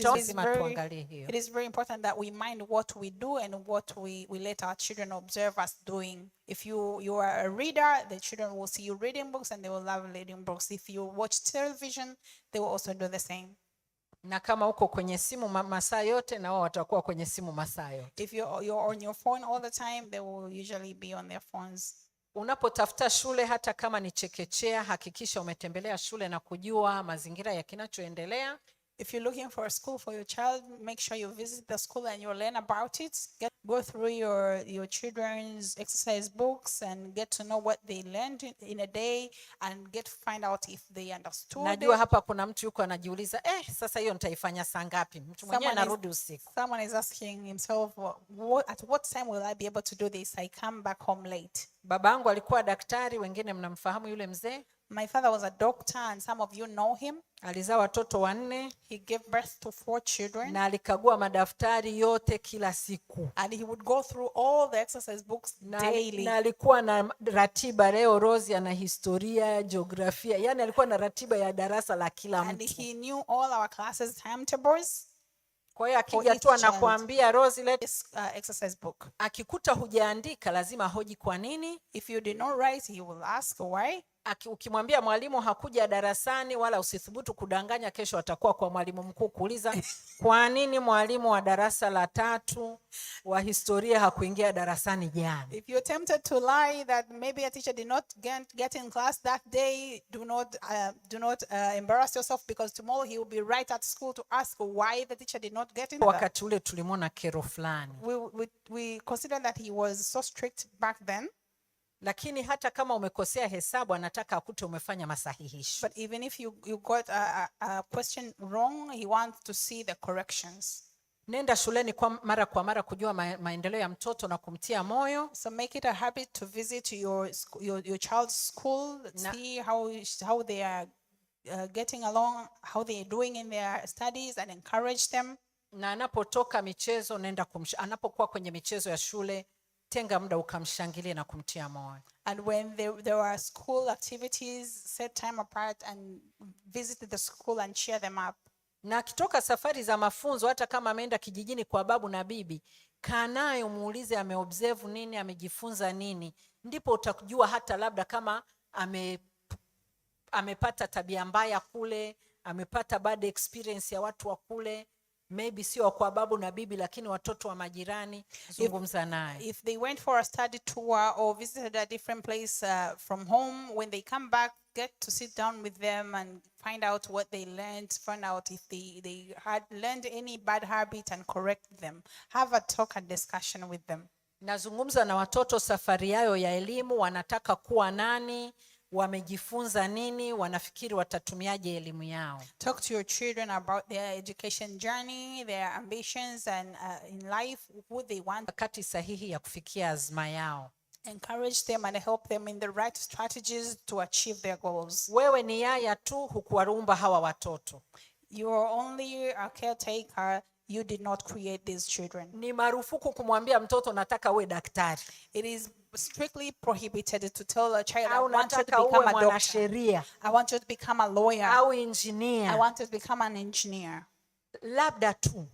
is very important that we mind what we do and what we let our children observe us doing. If you are a reader, the children will see you reading books and they will love reading books. If you watch television, they will also do the same. Na kama uko kwenye simu masaa yote, na wao watakuwa kwenye simu masaa yote. If you're on your phone all the time, they will usually be on their phones. Unapotafuta shule hata kama ni chekechea, hakikisha umetembelea shule na kujua mazingira ya kinachoendelea. If you're looking for a school for your child, make sure you visit the school and you learn about it. Go through your children's exercise books and get to know what they learned in a day and find out if they understood. Najua hapa kuna mtu yuko anajiuliza, sasa hiyo nitaifanya saa ngapi? Mtu mwenyewe anarudi usiku. Someone is asking himself, at what time will I be able to do this? I come back home late. Babangu alikuwa daktari, wengine mnamfahamu yule mzee. My father was a doctor and some of you know him. Alizaa watoto 4. He gave birth to 4 children. Na alikagua madaftari yote kila siku. And he would go through all the exercise books daily. Na alikuwa na ratiba, leo Rose ana historia, jiografia. Yani alikuwa na ratiba ya darasa la kila mtu. And he knew all our classes timetables. Kwa hiyo akija tu anakuambia Rose, let's exercise book. Akikuta hujaandika lazima hoji kwa nini. If you did not write, he will ask why. ukimwambia mwalimu hakuja darasani, wala usithubutu kudanganya, kesho atakuwa kwa mwalimu mkuu kuuliza kwa nini mwalimu wa darasa la 3 wa historia hakuingia darasani jana. If you're tempted to lie that maybe a teacher did not get in class that day, do not embarrass yourself, because tomorrow he will be right at school to ask why the teacher did not get in. Wakati ule tulimwona kero fulani. We consider that he was so strict back then. Lakini hata kama umekosea hesabu, anataka akute umefanya masahihisho. But even if you got a question wrong, he wants to see the corrections. Nenda shuleni kwa mara kujua maendeleo ya mtoto na kumtia moyo. So make it a habit to visit your child's school, see how they are getting along, how they are doing in their studies, and encourage them. Na anapotoka michezo, anapokuwa kwenye michezo ya shule, tenga muda ukamshangilie na kumtia moyo. And when there are school activities, set time apart and visit the school and cheer them up. Na akitoka safari za mafunzo, hata kama ameenda kijijini kwa babu na bibi, kaa naye umuulize ameobserve nini, amejifunza nini. Ndipo utakujua hata labda kama amepata tabia mbaya kule, amepata bad experience ya watu wa kule, maybe sio kwa babu na bibi, lakini watoto wa majirani, zungumza naye. If they went for a study tour or visited a different place from home, when they come back, get to sit down with them and find out what they learned, find out if they had learned any bad habit and correct them. Have a talk and discussion with them. Nazungumza na watoto safari yao ya elimu, wanataka kuwa nani, wamejifunza nini, wanafikiri watatumiaje elimu yao. Talk to your children about their education journey, their ambitions, and in life who they want. Wakati sahihi ya kufikia azma yao. Encourage them and help them in the right strategies to achieve their goals. Wewe ni yaya tu, hukuwarumba hawa watoto. You are only a caretaker. You did not create these children. Ni marufuku kumwambia mtoto nataka uwe daktari. It is strictly prohibited to tell a child, I Au want you to nataka become uwe a doctor. mwanasheria. I want you to become a lawyer. Au I engineer. want you to become an engineer. Labda tu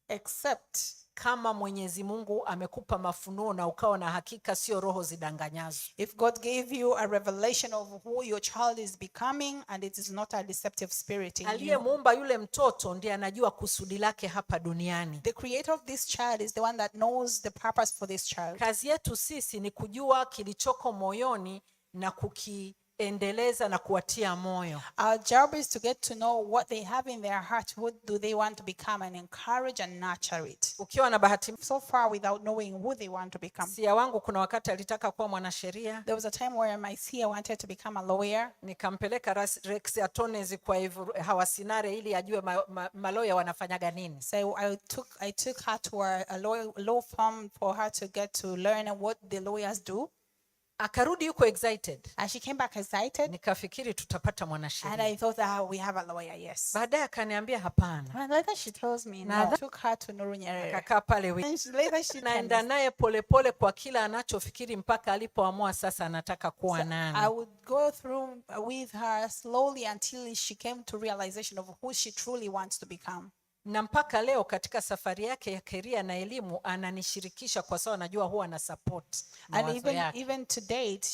Except kama Mwenyezi Mungu amekupa mafunuo na ukawa na hakika sio roho zidanganyazo. if God gave you a revelation of who your child is becoming and it is not a deceptive spirit in you. Aliyemuumba yule mtoto ndiye anajua kusudi lake hapa duniani. The creator of this child is the one that knows the purpose for this child. Kazi yetu sisi ni kujua kilichoko moyoni na kukiendeleza na kuwatia moyo. Our job is to get to know what they have in their heart, what do they want to become, and encourage and nurture it. Ukiwa na bahati, So far without knowing who they want to become. sia wangu kuna wakati alitaka kuwa mwanasheria. There was a time where my seer wanted to become a lawyer. Nikampeleka Rex Attorneys kwa Hawasinare ili ajue maloya wanafanyaga nini. So I took her to a law firm for her to get to learn what the lawyers do. Akarudi yuko excited. And she came back excited. Nikafikiri tutapata And mwanasheria. I thought we have a lawyer, yes. Baadaye akaniambia hapana. And later she tells me, no. I took her to Nuru Nyerere. Akakaa pale And later she naenda naye polepole kwa kila anachofikiri mpaka alipoamua sasa anataka kuwa nani. I would go through with her slowly until she came to realization of who she truly wants to become. Na mpaka leo katika safari yake ya career na elimu ananishirikisha kwa sababu anajua huwa na support And even to date,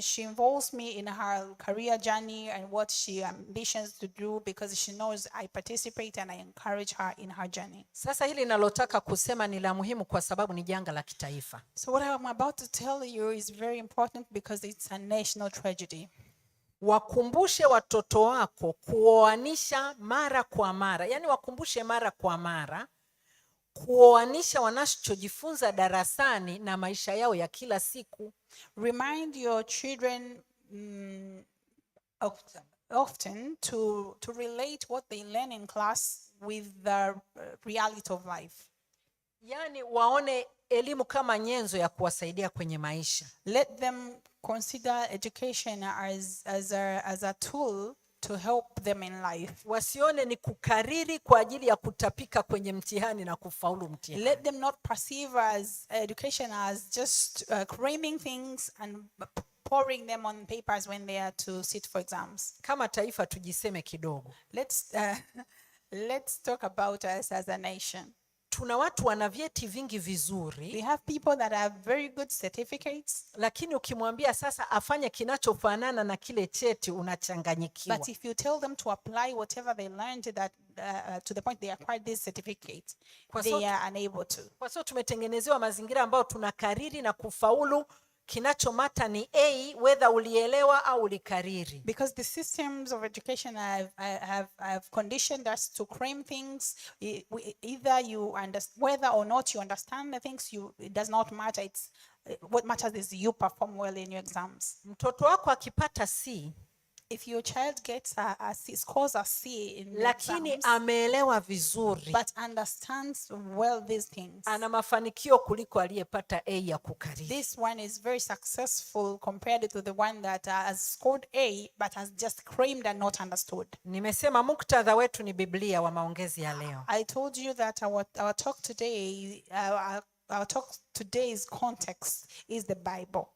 she involves me in her career journey and what she ambitions to do, because she knows I participate and I encourage her in her journey. Sasa hili nalotaka kusema ni la muhimu kwa sababu ni janga la kitaifa. So what I'm about to tell you is very important because it's a national tragedy. Wakumbushe watoto wako kuoanisha mara kwa mara. Yaani wakumbushe mara kwa mara kuoanisha wanachojifunza darasani na maisha yao ya kila siku. Remind your children often to relate what they learn in class with the reality of life. Yaani waone elimu kama nyenzo ya kuwasaidia kwenye maisha. Let them consider education as a tool to help them in life. Wasione ni kukariri kwa ajili ya kutapika kwenye mtihani na kufaulu mtihani. Let them not perceive as education as just cramming things and pouring them on papers when they are to sit for exams. Kama taifa tujiseme kidogo. Let's talk about us as a nation. Tuna watu wana vyeti vingi vizuri, We have people that have very good certificates, lakini ukimwambia sasa afanye kinachofanana na kile cheti unachanganyikiwa. but if you tell them to apply whatever they learned that to the point they acquired this certificate, they are unable to. Kwa sababu tumetengenezewa mazingira ambayo tunakariri na kufaulu, kinachomata ni A, whether ulielewa au ulikariri. Because the systems of education have conditioned us to cram things. Either you understand, whether or not you understand the things, it does not matter. It's what matters is you perform well in your exams. Mtoto wako akipata C, if your child gets a C, scores a C in lakini exams, ameelewa vizuri, but understands well these things, ana mafanikio kuliko aliyepata A ya kukariri. This one is very successful compared to the one that has scored A but has just crammed and not understood. Nimesema muktadha wetu ni Biblia wa maongezi ya leo. I told you that our talk today, our talk today's context is the Bible.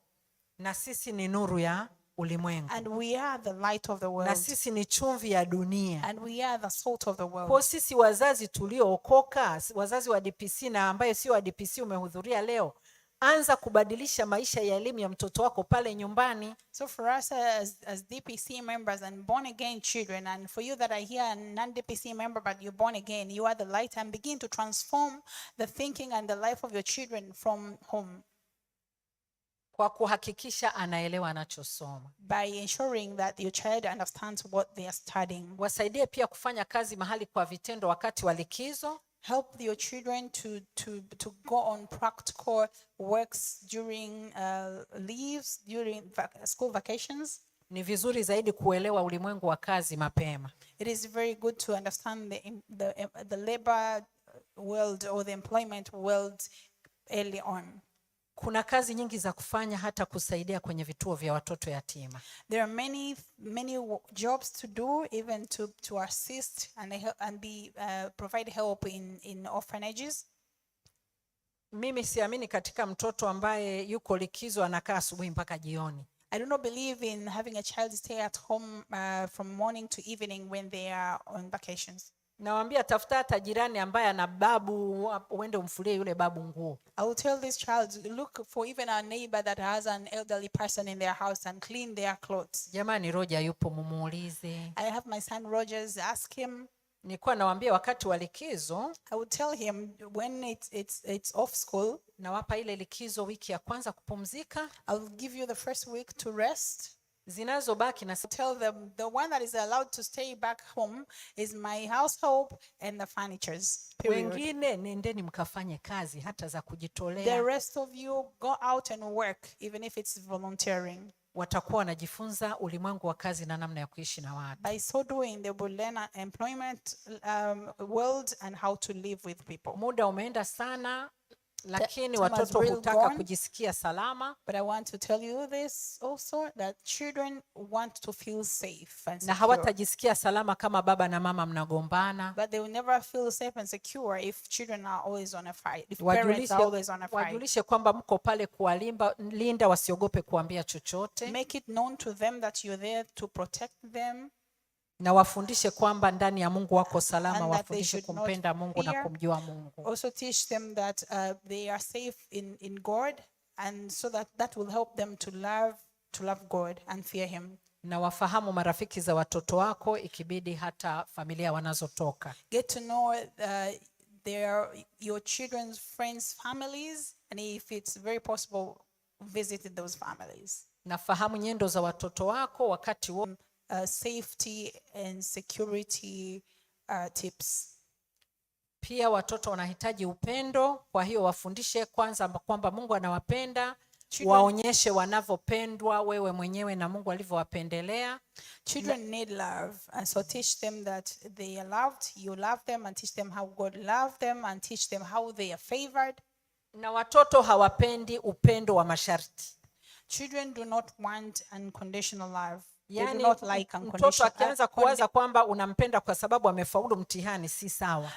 Na sisi ni nuru ya ulimwengu. And we are the light of the world. Na sisi ni chumvi ya dunia. And we are the salt of the world. Kwa sisi wazazi tuliookoka, wazazi wa DPC na ambaye sio wa DPC umehudhuria leo, anza kubadilisha maisha ya elimu ya mtoto wako pale nyumbani. So for us as DPC members and born again children, and for you that are here non-DPC member but you're born again, you are the light, and begin to transform the thinking and the life of your children from home. Kwa kuhakikisha anaelewa anachosoma. By ensuring that your child understands what they are studying. Wasaidie pia kufanya kazi mahali kwa vitendo wakati wa likizo. Help your children to go on practical works during leaves, during school vacations. Ni vizuri zaidi kuelewa ulimwengu wa kazi mapema. It is very good to understand the labor world or the employment world early on. Kuna kazi nyingi za kufanya, hata kusaidia kwenye vituo vya watoto yatima. There are many jobs to do, even to assist and provide help in orphanages. Mimi siamini katika mtoto ambaye yuko likizo anakaa asubuhi mpaka jioni. I do not believe in having a child stay at home from morning to evening when they are on vacations. Nawaambia tafuta hata jirani ambaye ana babu, uende umfulie yule babu nguo. I will tell this child, look for even a neighbor that has an elderly person in their house and clean their clothes. Jamani, Roger yupo, mumuulize. I have my son Rogers, ask him. Nilikuwa nawaambia wakati wa likizo, I would tell him when it's off school, nawapa ile likizo wiki ya kwanza kupumzika. I'll give you the first week to rest. Zinazobaki na tell them the one that is allowed to stay back home is my household and the furnitures. Wengine nendeni mkafanye kazi hata za kujitolea. The rest of you go out and work, even if it's volunteering. Watakuwa wanajifunza ulimwengu wa kazi na namna ya kuishi na watu. By so doing, they will learn employment world and how to live with people. Muda umeenda sana, lakini watoto hutaka kujisikia salama. But I want to tell you this also, that children want to feel safe and secure. Na hawatajisikia salama kama baba na mama mnagombana. But they will never feel safe and secure if children are always on a fight. If parents are always on a fight. Wajulishe kwamba mko pale kuwalinda, wasiogope kuambia chochote. Make it known to them that you're there to protect them. Na wafundishe kwamba ndani ya Mungu wako salama, wafundishe kumpenda Mungu na kumjua Mungu. Also teach them that they are safe in God, and so that will help them to love God and fear him. Na wafahamu marafiki za watoto wako, ikibidi hata familia wanazotoka. Get to know your children's friends' families, and if it's very possible, visit those families. Nafahamu nyendo za watoto wako wakati wote. Safety and security tips. Pia watoto wanahitaji upendo, kwa hiyo wafundishe kwanza kwamba Mungu anawapenda. Waonyeshe wanavyopendwa wewe mwenyewe na Mungu alivyowapendelea. Children need love, and so teach them that they are loved, you love them, and teach them how God loved them, and teach them how they are favored. Na watoto hawapendi upendo wa masharti. Children do not want unconditional love. Yani, mtoto akianza kuwaza kwamba unampenda kwa sababu amefaulu mtihani, si sawa.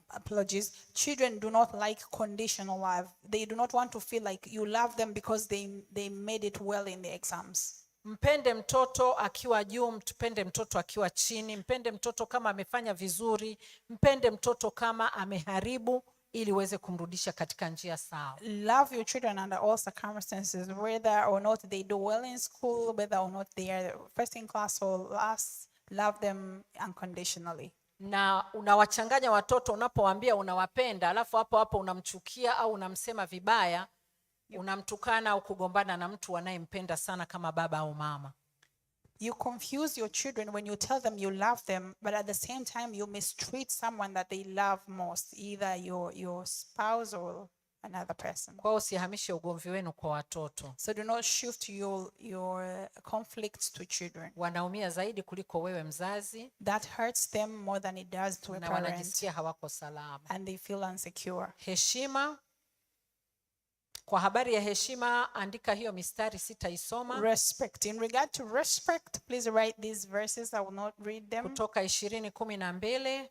Apologies. Children do not like conditional love. They do not want to feel like you love them because they made it well in the exams. Mpende mtoto akiwa juu, mpende mtoto akiwa chini, mpende mtoto kama amefanya vizuri, mpende mtoto kama ameharibu, ili uweze kumrudisha katika njia sawa. Love your children under all circumstances, whether or not they do well in school, whether or not they are first in class or last. Love them unconditionally. Na unawachanganya watoto unapowaambia unawapenda, alafu hapo hapo unamchukia au unamsema vibaya, unamtukana au kugombana na mtu anayempenda sana kama baba au mama. You confuse your children when you tell them you love them, but at the same time you mistreat someone that they love most, either your spouse or another person. Kwa hiyo usihamishe ugomvi wenu kwa watoto. So do not shift your conflicts to children. Wanaumia zaidi kuliko wewe mzazi. That hurts them more than it does to a Na parent. wanajisikia hawako salama. And they feel insecure. Heshima. Kwa habari ya heshima, andika hiyo mistari, sitaisoma. Respect. In regard to respect, please write these verses. I will not read them. Kutoka 20:12.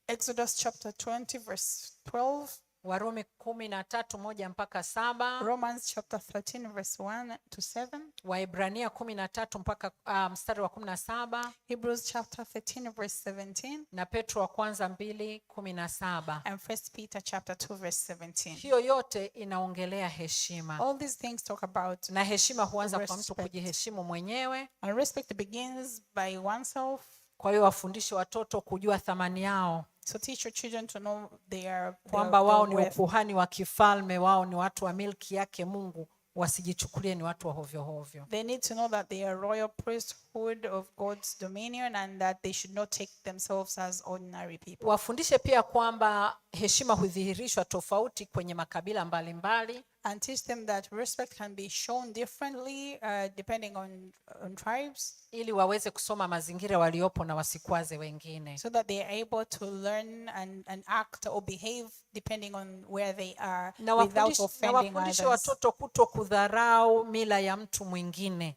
Exodus chapter 20 verse 12. Warumi 13:1 mpaka 7. Romans chapter 13 verse 1 to 7. Waebrania 13 mpaka mstari wa 17. Hebrews chapter 13 verse 17. Na Petro wa kwanza 2:17. And 1 Peter chapter 2 verse 17. Hiyo yote inaongelea heshima. All these things talk about na heshima huanza kwa mtu respect. kujiheshimu mwenyewe. And respect begins by oneself. Kwa hiyo wafundishe watoto kujua thamani yao. So teach your children to know kwamba wao ni ukuhani wa kifalme, wao ni watu wa milki yake Mungu, wasijichukulie ni watu wa hovyo hovyo. They need to know that they are royal priesthood of God's dominion and that they should not take themselves as ordinary people. Wafundishe pia kwamba heshima hudhihirishwa tofauti kwenye makabila mbalimbali. And teach them that respect can be shown differently depending on tribes. Ili waweze kusoma mazingira waliopo na wasikwaze wengine. So that they are able to learn and act or behave depending on where they are without offending others. Na wafundishe watoto kuto kudharau mila ya mtu mwingine.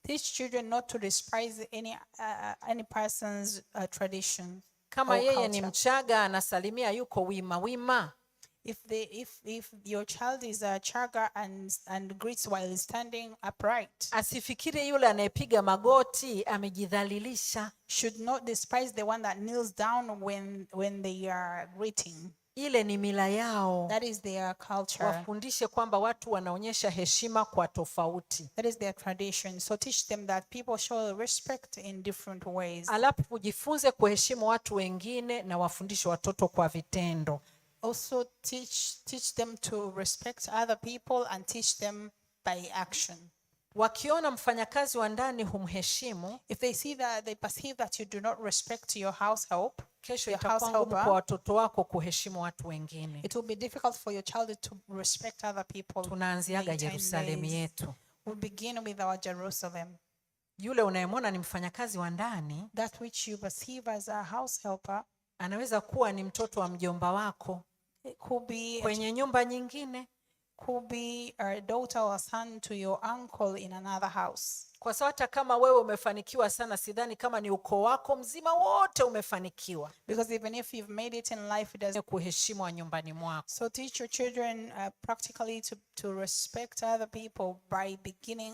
Teach children not to despise any person's tradition. Kama yeye ni Mchaga anasalimia yuko wima wima. If your child is a Chaga and greets while standing upright, asifikiri yule anayepiga magoti amejidhalilisha. Should not despise the one that kneels down when they are greeting. Ile ni mila yao. That is their culture. Wafundishe kwamba watu wanaonyesha heshima kwa tofauti. That is their tradition. So teach them that people show respect in different ways. Alafu ujifunze kuheshimu watu wengine na wafundishe watoto kwa vitendo. Also teach them to respect other people and teach them by action. Wakiona mfanyakazi wa ndani humheshimu, if they perceive that you do not respect your house help, kesho itakuwa ngumu kwa watoto wako kuheshimu watu wengine. It will be difficult for your child to respect other people. Tunaanziaga Yerusalemu yetu. We begin with our Jerusalem. Yule unayemwona ni mfanyakazi wa ndani, that which you perceive as a house helper, anaweza kuwa ni mtoto wa mjomba wako. It could be kwenye nyumba nyingine. Could be a daughter or son to your uncle in another house. Kwa sababu hata kama wewe umefanikiwa sana, sidhani kama ni ukoo wako mzima wote umefanikiwa. Because even if you've made it in life, it doesn't kuheshimu wa nyumbani mwako. So teach your children practically to respect other people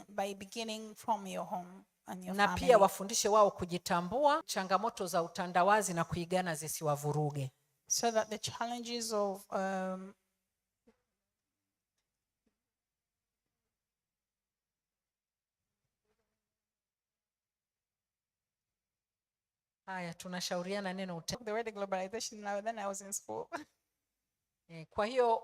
by beginning from your home and your na family. Pia wafundishe wao kujitambua, changamoto za utandawazi na kuigana zisiwavuruge. So that the challenges of haya tunashauriana neno the word globalization now, then I was in school. Kwa hiyo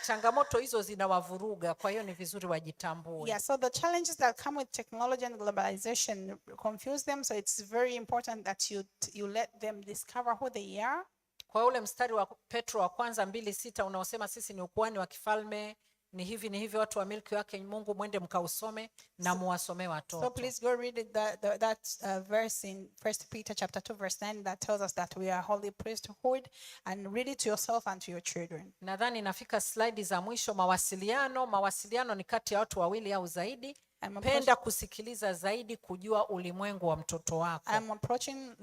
changamoto hizo zinawavuruga, kwa hiyo ni vizuri wajitambue. Yeah, so the challenges that come with technology and globalization confuse them, so it's very important that you let them discover who they are. Kwa ule mstari wa Petro wa kwanza 2:6 unaosema sisi ni ukuhani wa kifalme, ni hivi watu wa milki wake Mungu, mwende mkausome na muwasome watoto. So please go read that verse in 1 Peter chapter 2 verse 9 that tells us that we are holy priesthood, and read it to yourself and to your children. Nadhani nafika slide za mwisho. Mawasiliano ni kati ya watu wawili au zaidi. Penda kusikiliza zaidi kujua ulimwengu wa mtoto wako. I'm approaching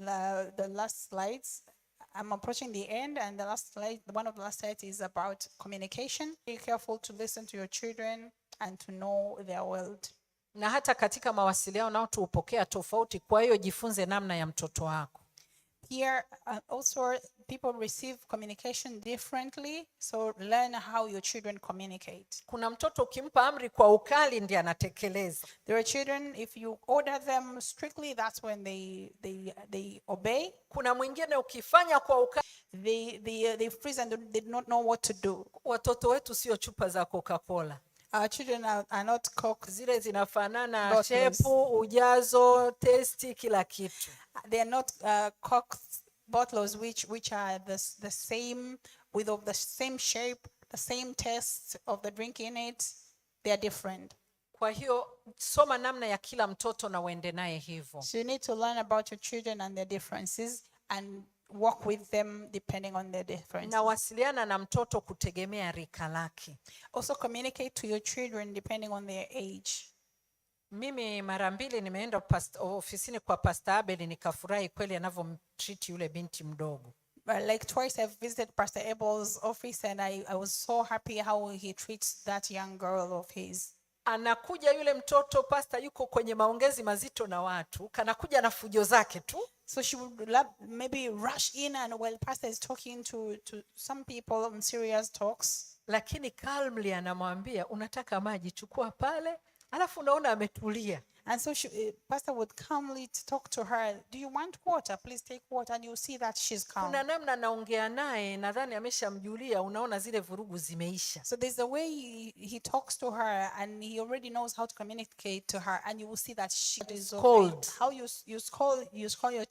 the last slides. I'm approaching the end, and the last slide, one of the last slides is about communication. Be careful to listen to your children and to know their world. Na hata katika mawasiliano nao tuupokea tofauti, kwa hiyo jifunze namna ya mtoto wako. Here also people receive communication differently, so learn how your children communicate. Kuna mtoto ukimpa amri kwa ukali ndiye anatekeleza. There are children, if you order them strictly, that's when they obey. Kuna mwingine ukifanya kwa ukali they freeze and they do not know what to do. Watoto wetu sio chupa za Coca-Cola. Our children are not Coke. Zile zinafanana shepu, ujazo, testi, kila kitu. They are not Coke bottles which are the same, with of the same shape, the same taste of the drink in it. They are different. Kwa hiyo soma namna ya kila mtoto na uende naye hivyo. So you need to learn about your children and their differences and work with them depending on their differences. Na wasiliana na mtoto kutegemea rika lake. Also communicate to your children depending on their age. Mimi mara mbili nimeenda ofisini kwa Pastor Abel, nikafurahi kweli anavyomtreat yule binti mdogo. Like twice I've visited Pastor Abel's office and I was so happy how he treats that young girl of his. Anakuja yule mtoto, pastor yuko kwenye maongezi mazito na watu, kanakuja na fujo zake tu. So she would maybe rush in and while pastor is talking to some people on serious talks. Lakini calmly anamwambia, unataka maji, chukua pale, alafu unaona ametulia. And so pastor would calmly talk to her, do you want water? Please take water, and you see that she's calm. Kuna namna naongea naye, nadhani ameshamjulia, unaona zile vurugu zimeisha. So there's a way he talks to her and he already knows how to communicate to her, and you will see that she is cold. Okay. How you call your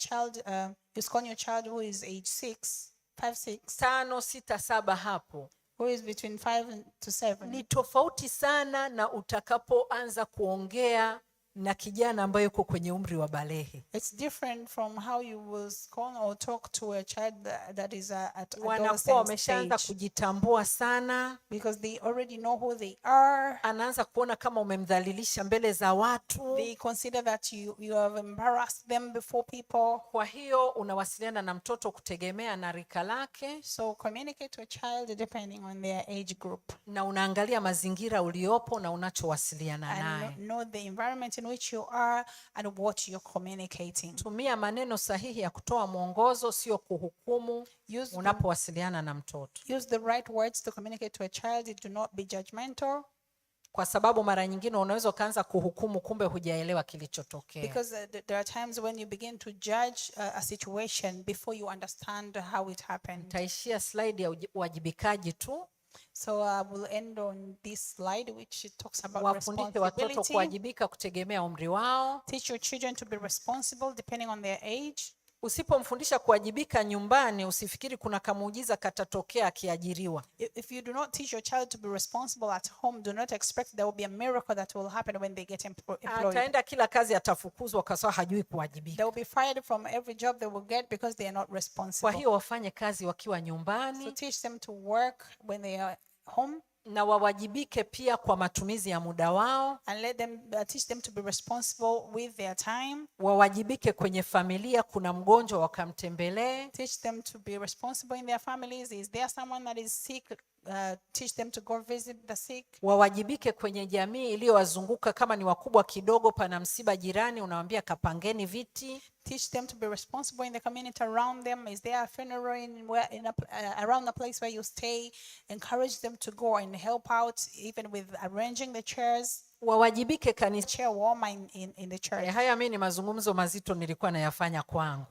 child who is age 6, 5, 6, 5, 6, 7 hapo. Who is between 5 to 7. Ni tofauti sana na utakapoanza kuongea na kijana ambaye yuko kwenye umri wa balehe. It's different from how you will call or talk to a child that is at adolescent stage. Wameshaanza kujitambua sana, because they already know who they are. Anaanza kuona kama umemdhalilisha mbele za watu. They consider that you have embarrassed them before people. Kwa hiyo unawasiliana na mtoto kutegemea na rika lake. So communicate to a child depending on their age group. Na unaangalia mazingira uliopo na unachowasiliana naye. And know the environment in which you are and what you're communicating. Tumia maneno sahihi ya kutoa mwongozo, sio kuhukumu unapowasiliana na mtoto. Use the right words to communicate to a child. Do not be judgmental. Kwa sababu mara nyingine unaweza kaanza kuhukumu kumbe hujaelewa kilichotokea. Because there are times when you begin to judge a situation before you understand how it happened. Taishia slide ya uwajibikaji tu. So we'll end on this slide which talks about responsibility. Watoto kuwajibika kutegemea umri wao. Teach your children to be responsible depending on their age. Usipomfundisha kuwajibika nyumbani, usifikiri kuna kamuujiza katatokea akiajiriwa. If you do not teach your child to be responsible at home, do not expect there will be a miracle that will happen when they get employed. Ataenda kila kazi atafukuzwa kwa sababu hajui kuwajibika. They will be fired from every job they will get because they are not responsible. Kwa hiyo wafanye kazi wakiwa nyumbani. So teach them to work when they are home. Na wawajibike pia kwa matumizi ya muda wao. And let them teach them to be responsible with their time. Wawajibike kwenye familia, kuna mgonjwa wakamtembelee. Teach them to be responsible in their families. Is there someone that is sick? Teach them to go visit the sick. Wawajibike kwenye jamii iliyowazunguka, kama ni wakubwa kidogo, pana msiba jirani, unawaambia kapangeni viti. Teach them to be responsible in the community around them. Is there a funeral around the place where you stay? Encourage them to go and help out even with arranging the chairs. Wawajibike kanisa. Chairwoman in the church. Haya mimi ni mazungumzo mazito nilikuwa nayafanya kwangu.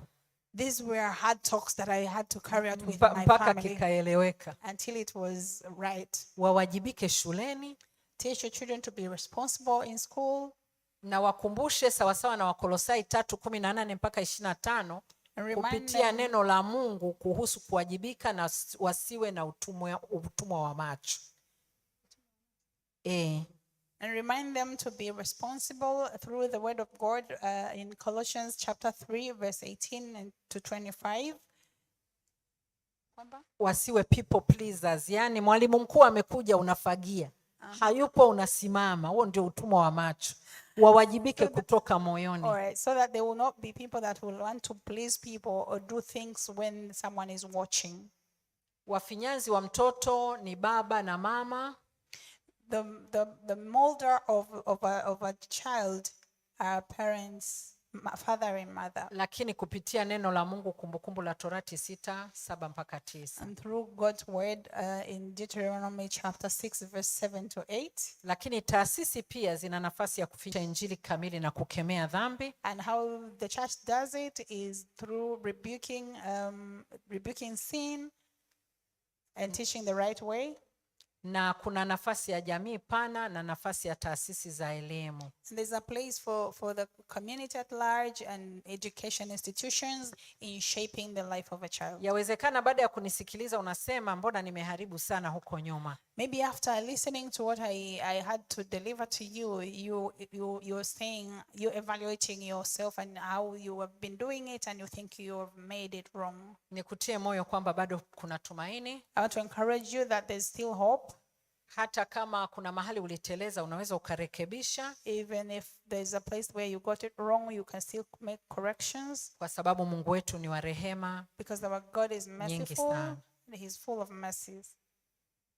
These were hard talks that I had to carry out with my family kikaeleweka. Until it was right. Wawajibike shuleni. Teach your children to be responsible in school. Na wakumbushe sawasawa na Wakolosai 3:18 mpaka 25 kupitia neno la Mungu kuhusu kuwajibika na wasiwe na utumwa wa macho. And remind them to be responsible through the word of God in Colossians chapter 3 verse 18 to 25. Wasiwe people pleasers, yani mwalimu mkuu amekuja unafagia. Hayupo unasimama, huo ndio utumwa wa macho. Wawajibike kutoka moyoni. Alright, so that they will not be people that will want to please people or do things when someone is watching. Wafinyanzi wa mtoto ni baba na mama. the molder of a child are parents, father and mother. Lakini kupitia neno la Mungu, Kumbukumbu la Torati 6:7-9. And through God's word in Deuteronomy chapter 6 verse 7-8. Lakini taasisi pia zina nafasi ya kuficha injili kamili na kukemea dhambi. And how the church does it is through rebuking sin and teaching the right way. Na kuna nafasi ya jamii pana na nafasi ya taasisi za elimu. And there's a place for the community at large and education institutions in shaping the life of a child. Yawezekana baada ya kunisikiliza unasema mbona nimeharibu sana huko nyuma. Maybe after listening to what I had to deliver to you, you're saying, you're evaluating yourself and how you have been doing it and you think you have made it wrong. Nikutie moyo kwamba bado kuna tumaini. I want to encourage you that there's still hope. Hata kama kuna mahali uliteleza unaweza ukarekebisha. Even if there's a place where you got it wrong, you can still make corrections. Kwa sababu Mungu wetu ni wa rehema. Because our God is merciful and he's full of mercies.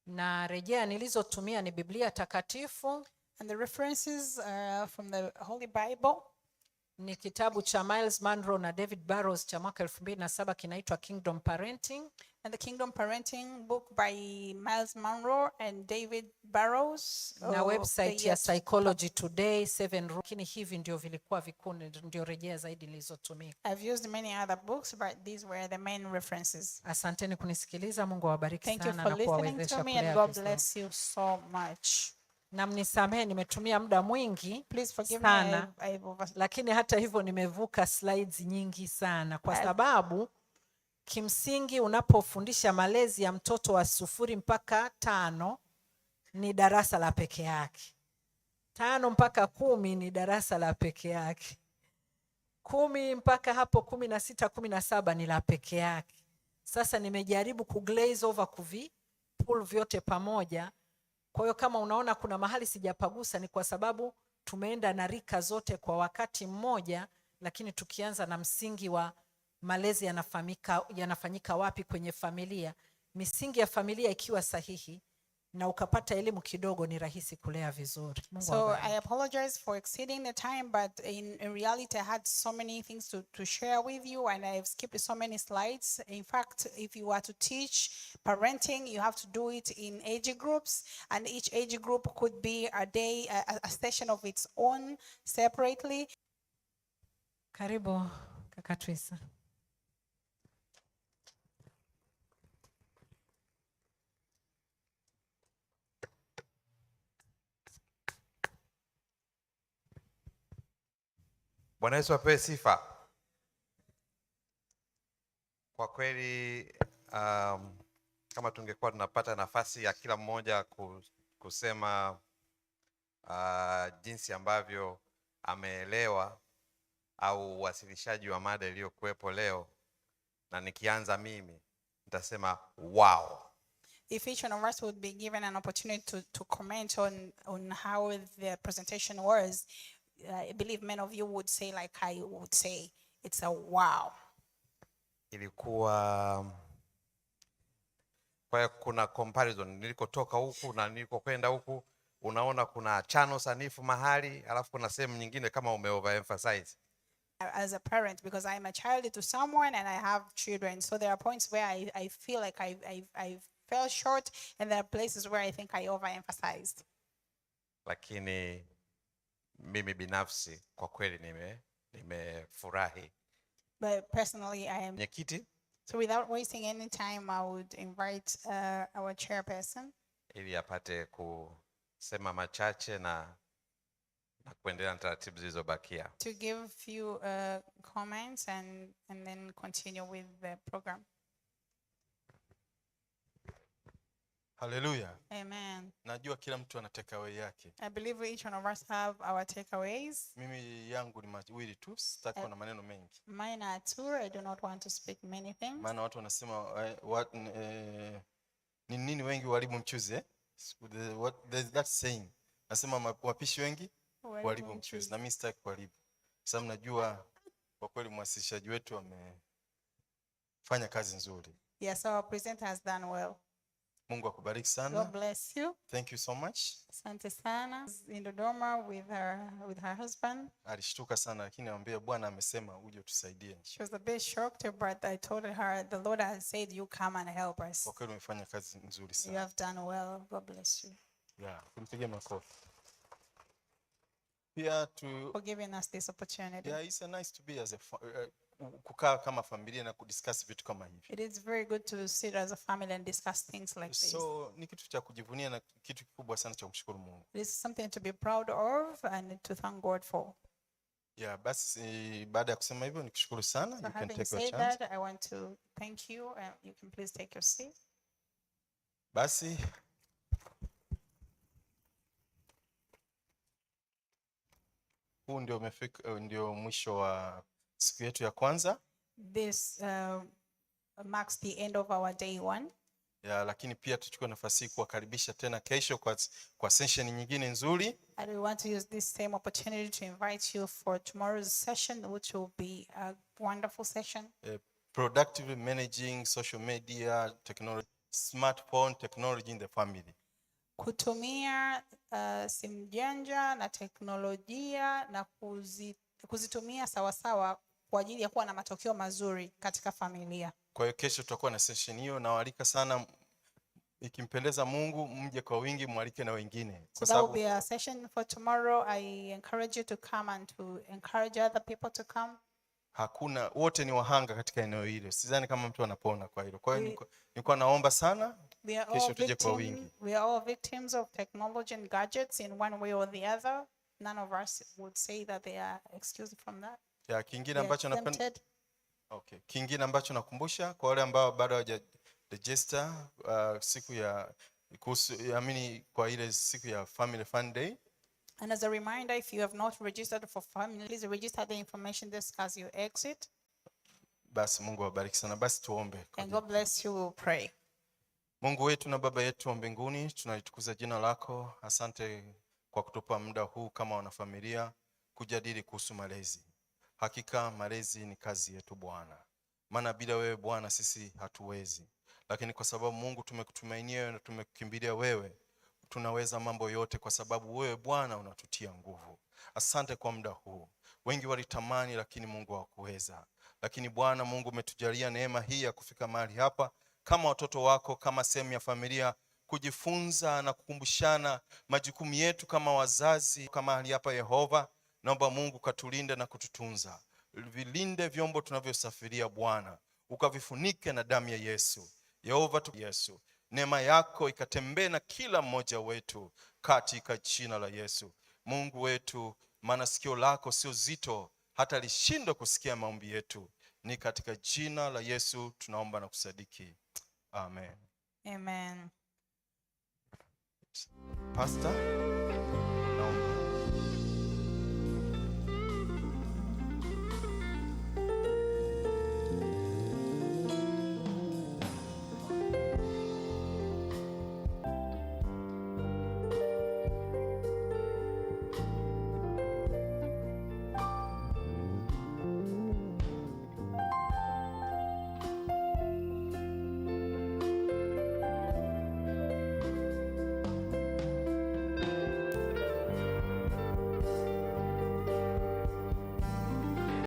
Na rejea nilizotumia ni Biblia takatifu. And the references are from the Holy Bible. Ni kitabu cha Miles Monroe na David Burrows cha mwaka 2007 kinaitwa Kingdom Parenting. And the Kingdom Parenting book by Miles Monroe and David Burrows. Na website ya Psychology Today 7. Lakini hivi ndio vilikuwa vikuu, ndio rejea zaidi nilizotumia. I've used many other books, but these were the main references. Asanteni kunisikiliza. Mungu awabariki sana na kuwawezesha. Thank you for listening to me and God bless you so much. Na mnisamehe nimetumia muda mwingi. Please forgive sana, me. Lakini hata hivyo nimevuka slides nyingi sana kwa sababu kimsingi unapofundisha malezi ya mtoto wa 0 mpaka 5 ni darasa la peke yake. 5 mpaka 10 ni darasa la peke yake. 10 mpaka hapo 16, 17 ni la peke yake. Sasa nimejaribu kuglaze over pull vyote pamoja. Kwa hiyo kama unaona kuna mahali sijapagusa ni kwa sababu tumeenda na rika zote kwa wakati mmoja, lakini tukianza na msingi wa malezi yanafanyika wapi kwenye familia. Misingi ya familia ikiwa sahihi na ukapata elimu kidogo ni rahisi kulea vizuri. So I apologize for exceeding the time, but in reality I had so many things to share with you and I've skipped so many slides. In fact, if you are to teach parenting, you have to do it in age groups, and each age group could be a day, a session of its own separately. Karibu kaka Twisa. Bwana Yesu apewe sifa. Kwa kweli kama tungekuwa tunapata nafasi ya kila mmoja kusema jinsi ambavyo ameelewa au uwasilishaji wa mada iliyokuwepo leo, na nikianza mimi nitasema wow. If each one of us would be given an opportunity to comment on how the presentation was, I believe many of you would say, like I would say, it's a wow. Ilikuwa kwa kuna comparison nilikotoka huku na nilikokwenda huku, unaona kuna channel sanifu mahali, alafu kuna sehemu nyingine kama overemphasize. As a parent, because I'm a child to someone and I have children, so there are points where I feel like I fell short, and there are places where I think I overemphasized. Lakini mimi binafsi kwa kweli nimefurahi. But personally I am. Nyekiti. So without wasting any time, I would invite our chairperson ili apate kusema machache na kuendelea na taratibu zilizobakia. To give few comments and then continue with the program. Hallelujah. Amen. Najua kila mtu ana takeaway yake. I believe each one of us have our takeaways. Mimi yangu ni mawili tu, sitaki na maneno mengi. Mine are two. I do not want to speak many things. Maana watu wanasema ni nini wengi walimu mchuzi there's that saying. Nasema wapishi wengi walimu mchuzi, na mimi sitaki kuharibu. Sababu najua kwa kweli mwasilishaji wetu amefanya kazi nzuri. Yes, our presenter has done well. Mungu akubariki God sana. bless you. Thank you so much. Asante sana. In Dodoma with her husband. Alishtuka sana lakini namwambia Bwana amesema uje utusaidie. She was a bit shocked, but I told her the Lord has said you come and help us. Kwa kweli umefanya kazi nzuri You sana. have done well. God bless you. Yeah, tumpige makofi. Pia For giving us this opportunity. yeah, it's nice to be as a kukaa kama familia na kudiscuss vitu kama hivi. It is very good to sit as a family and discuss things like this. So ni kitu cha kujivunia na kitu kikubwa sana cha kumshukuru Mungu. It is something to be proud of and to thank God for. Yeah, basi baada ya kusema hivyo nikushukuru sana. So You can having take your said chance. that, I want to thank you. You can please take your seat. Basi huu ndio mwisho wa siku yetu ya kwanza. This marks the end of our day 1. Ya, lakini pia tuchukue nafasi hii kuwakaribisha tena kesho kwa session nyingine nzuri. And we want to use this same opportunity to invite you for tomorrow's session, which will be a wonderful session. Productive managing social media technology, smartphone technology in the family. Kutumia simu janja na teknolojia na kuzitumia sawasawa kwa ajili ya kuwa na matokeo mazuri katika familia. Kwa hiyo kesho tutakuwa na session hiyo, na nawaalika sana, ikimpendeza Mungu mje kwa wingi, mwalike na wengine. So that will be a session for tomorrow. I encourage you to come and to encourage other people to come. Hakuna, wote ni wahanga katika eneo hilo. Sidhani kama mtu anapona kwa hilo. Kwa hiyo nilikuwa naomba sana kesho tuje kwa wingi. We are all victims of technology and gadgets in one way or the other. None of us would say that they are excused from that. Ya, kingine ambacho napenda, okay, kingine ambacho nakumbusha kwa wale ambao bado hawaja register siku ya kuhusu, kwa ile siku ya Family Fun Day. And as a reminder, if you have not registered for family, please register the information desk as you exit. Basi Mungu awabariki sana. Basi tuombe. And God bless you. We'll pray. Mungu wetu na Baba yetu wa mbinguni, tunalitukuza jina lako. Asante kwa kutupa muda huu kama wanafamilia kujadili kuhusu malezi. Hakika malezi ni kazi yetu Bwana. Maana bila wewe Bwana sisi hatuwezi. Lakini kwa sababu Mungu tumekutumainia na tumekukimbilia wewe, tunaweza mambo yote kwa sababu wewe Bwana unatutia nguvu. Asante kwa muda huu. Wengi walitamani lakini Mungu hakuweza. Lakini Bwana Mungu umetujalia neema hii ya kufika mahali hapa kama watoto wako, kama sehemu ya familia, kujifunza na kukumbushana majukumu yetu kama wazazi. Kama mahali hapa Yehova, naomba Mungu katulinde na kututunza. Vilinde vyombo tunavyosafiria Bwana, ukavifunike na damu ya Yesu. Yehova Yesu, neema yako ikatembee na kila mmoja wetu katika jina la Yesu. Mungu wetu, maana sikio lako sio zito hata lishindwe kusikia maombi yetu. Ni katika jina la Yesu tunaomba na kusadiki. Amen. Amen. Pastor